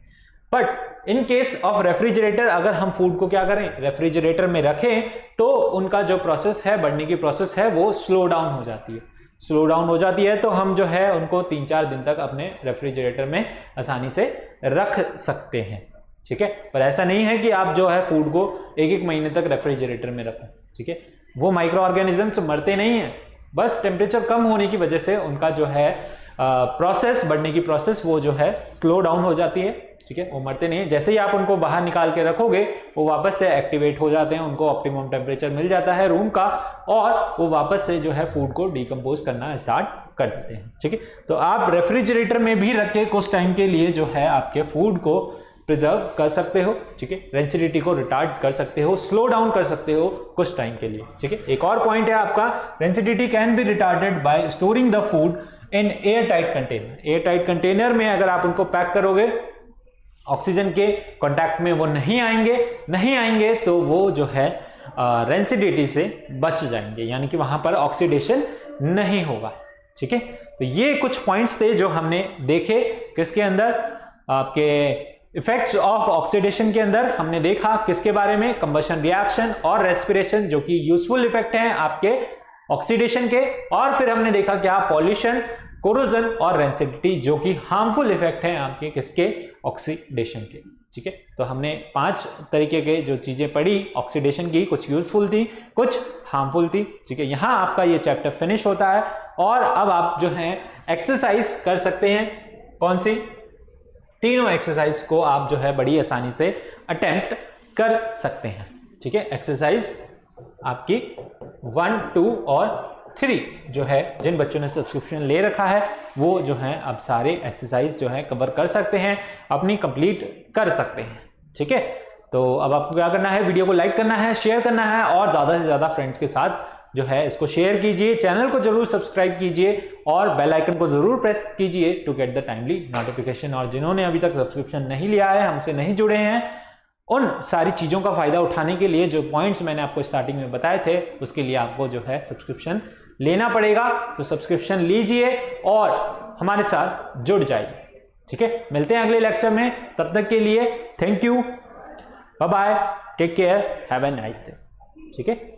But in case of refrigerator, अगर हम फूड को क्या करें, रेफ्रिजरेटर में रखें, तो उनका जो प्रोसेस है, बढ़ने की प्रोसेस है, वो स्लो डाउन हो जाती है। स्लो डाउन हो जाती है तो हम जो है उनको 3-4 दिन तक अपने रेफ्रिजरेटर में आसानी से रख सकते हैं। ठीक है, पर ऐसा नहीं है कि आप जो है फूड को 1-1 महीने तक रेफ्रिजरेटर में रखें। ठीक है, वो माइक्रो ऑर्गेनिजम्स मरते नहीं हैं, बस टेम्परेचर कम होने की वजह से उनका जो है प्रोसेस, बढ़ने की प्रोसेस वो जो है स्लो डाउन हो जाती है। ठीक है, वो मरते नहीं है। जैसे ही आप उनको बाहर निकाल के रखोगे वो वापस से एक्टिवेट हो जाते हैं, उनको ऑप्टिमम टेम्परेचर मिल जाता है रूम का, और वो वापस से जो है फूड को डिकम्पोज करना स्टार्ट कर देते हैं। ठीक है, तो आप रेफ्रिजरेटर में भी रख के कुछ टाइम के लिए जो है आपके फूड को प्रिजर्व कर सकते हो। ठीक है, रेंसिडिटी को रिटार्ड कर सकते हो, स्लो डाउन कर सकते हो कुछ टाइम के लिए। ठीक है, एक और पॉइंट है आपका, rancidity can B retarded bye storing the food in air tight container. Air tight container में अगर आप उनको पैक करोगे, ऑक्सीजन के कांटेक्ट में वो नहीं आएंगे तो वो जो है रेंसिडिटी से बच जाएंगे, यानी कि वहां पर ऑक्सीडेशन नहीं होगा। ठीक है, तो ये कुछ पॉइंट्स थे जो हमने देखे किसके अंदर, आपके इफेक्ट्स ऑफ ऑक्सीडेशन के अंदर। हमने देखा किसके बारे में, कंबशन रिएक्शन और रेस्पिरेशन, जो कि यूजफुल इफेक्ट हैं आपके ऑक्सीडेशन के। और फिर हमने देखा क्या, पॉल्यूशन, कोरोजन और रेंसिडिटी, जो कि हार्मफुल इफेक्ट हैं आपके किसके, ऑक्सीडेशन के। ठीक है, तो हमने 5 तरीके के जो चीजें पढ़ी ऑक्सीडेशन की, कुछ यूजफुल थी, कुछ हार्मफुल थी। ठीक है, यहां आपका ये चैप्टर फिनिश होता है, और अब आप जो है एक्सरसाइज कर सकते हैं। कौन सी, तीनों एक्सरसाइज को आप जो है बड़ी आसानी से अटेम्प्ट कर सकते हैं। ठीक है, एक्सरसाइज आपकी 1, 2 और 3 जो है, जिन बच्चों ने सब्सक्रिप्शन ले रखा है वो जो है अब सारे एक्सरसाइज जो है कवर कर सकते हैं, अपनी कंप्लीट कर सकते हैं। ठीक है, तो अब आपको क्या करना है, वीडियो को लाइक करना है, शेयर करना है, और ज्यादा से ज्यादा फ्रेंड्स के साथ जो है इसको शेयर कीजिए। चैनल को जरूर सब्सक्राइब कीजिए और बेल आइकन को जरूर प्रेस कीजिए to get the timely notification. और जिन्होंने अभी तक सब्सक्रिप्शन नहीं लिया है, हमसे नहीं जुड़े हैं, उन सारी चीजों का फायदा उठाने के लिए जो पॉइंट्स मैंने आपको स्टार्टिंग में बताए थे, उसके लिए आपको जो है सब्सक्रिप्शन लेना पड़ेगा। तो सब्सक्रिप्शन लीजिए और हमारे साथ जुड़ जाइए। ठीक है, मिलते हैं अगले लेक्चर में, तब तक के लिए thank you, bye bye, take care, have a nice day. ठीक है।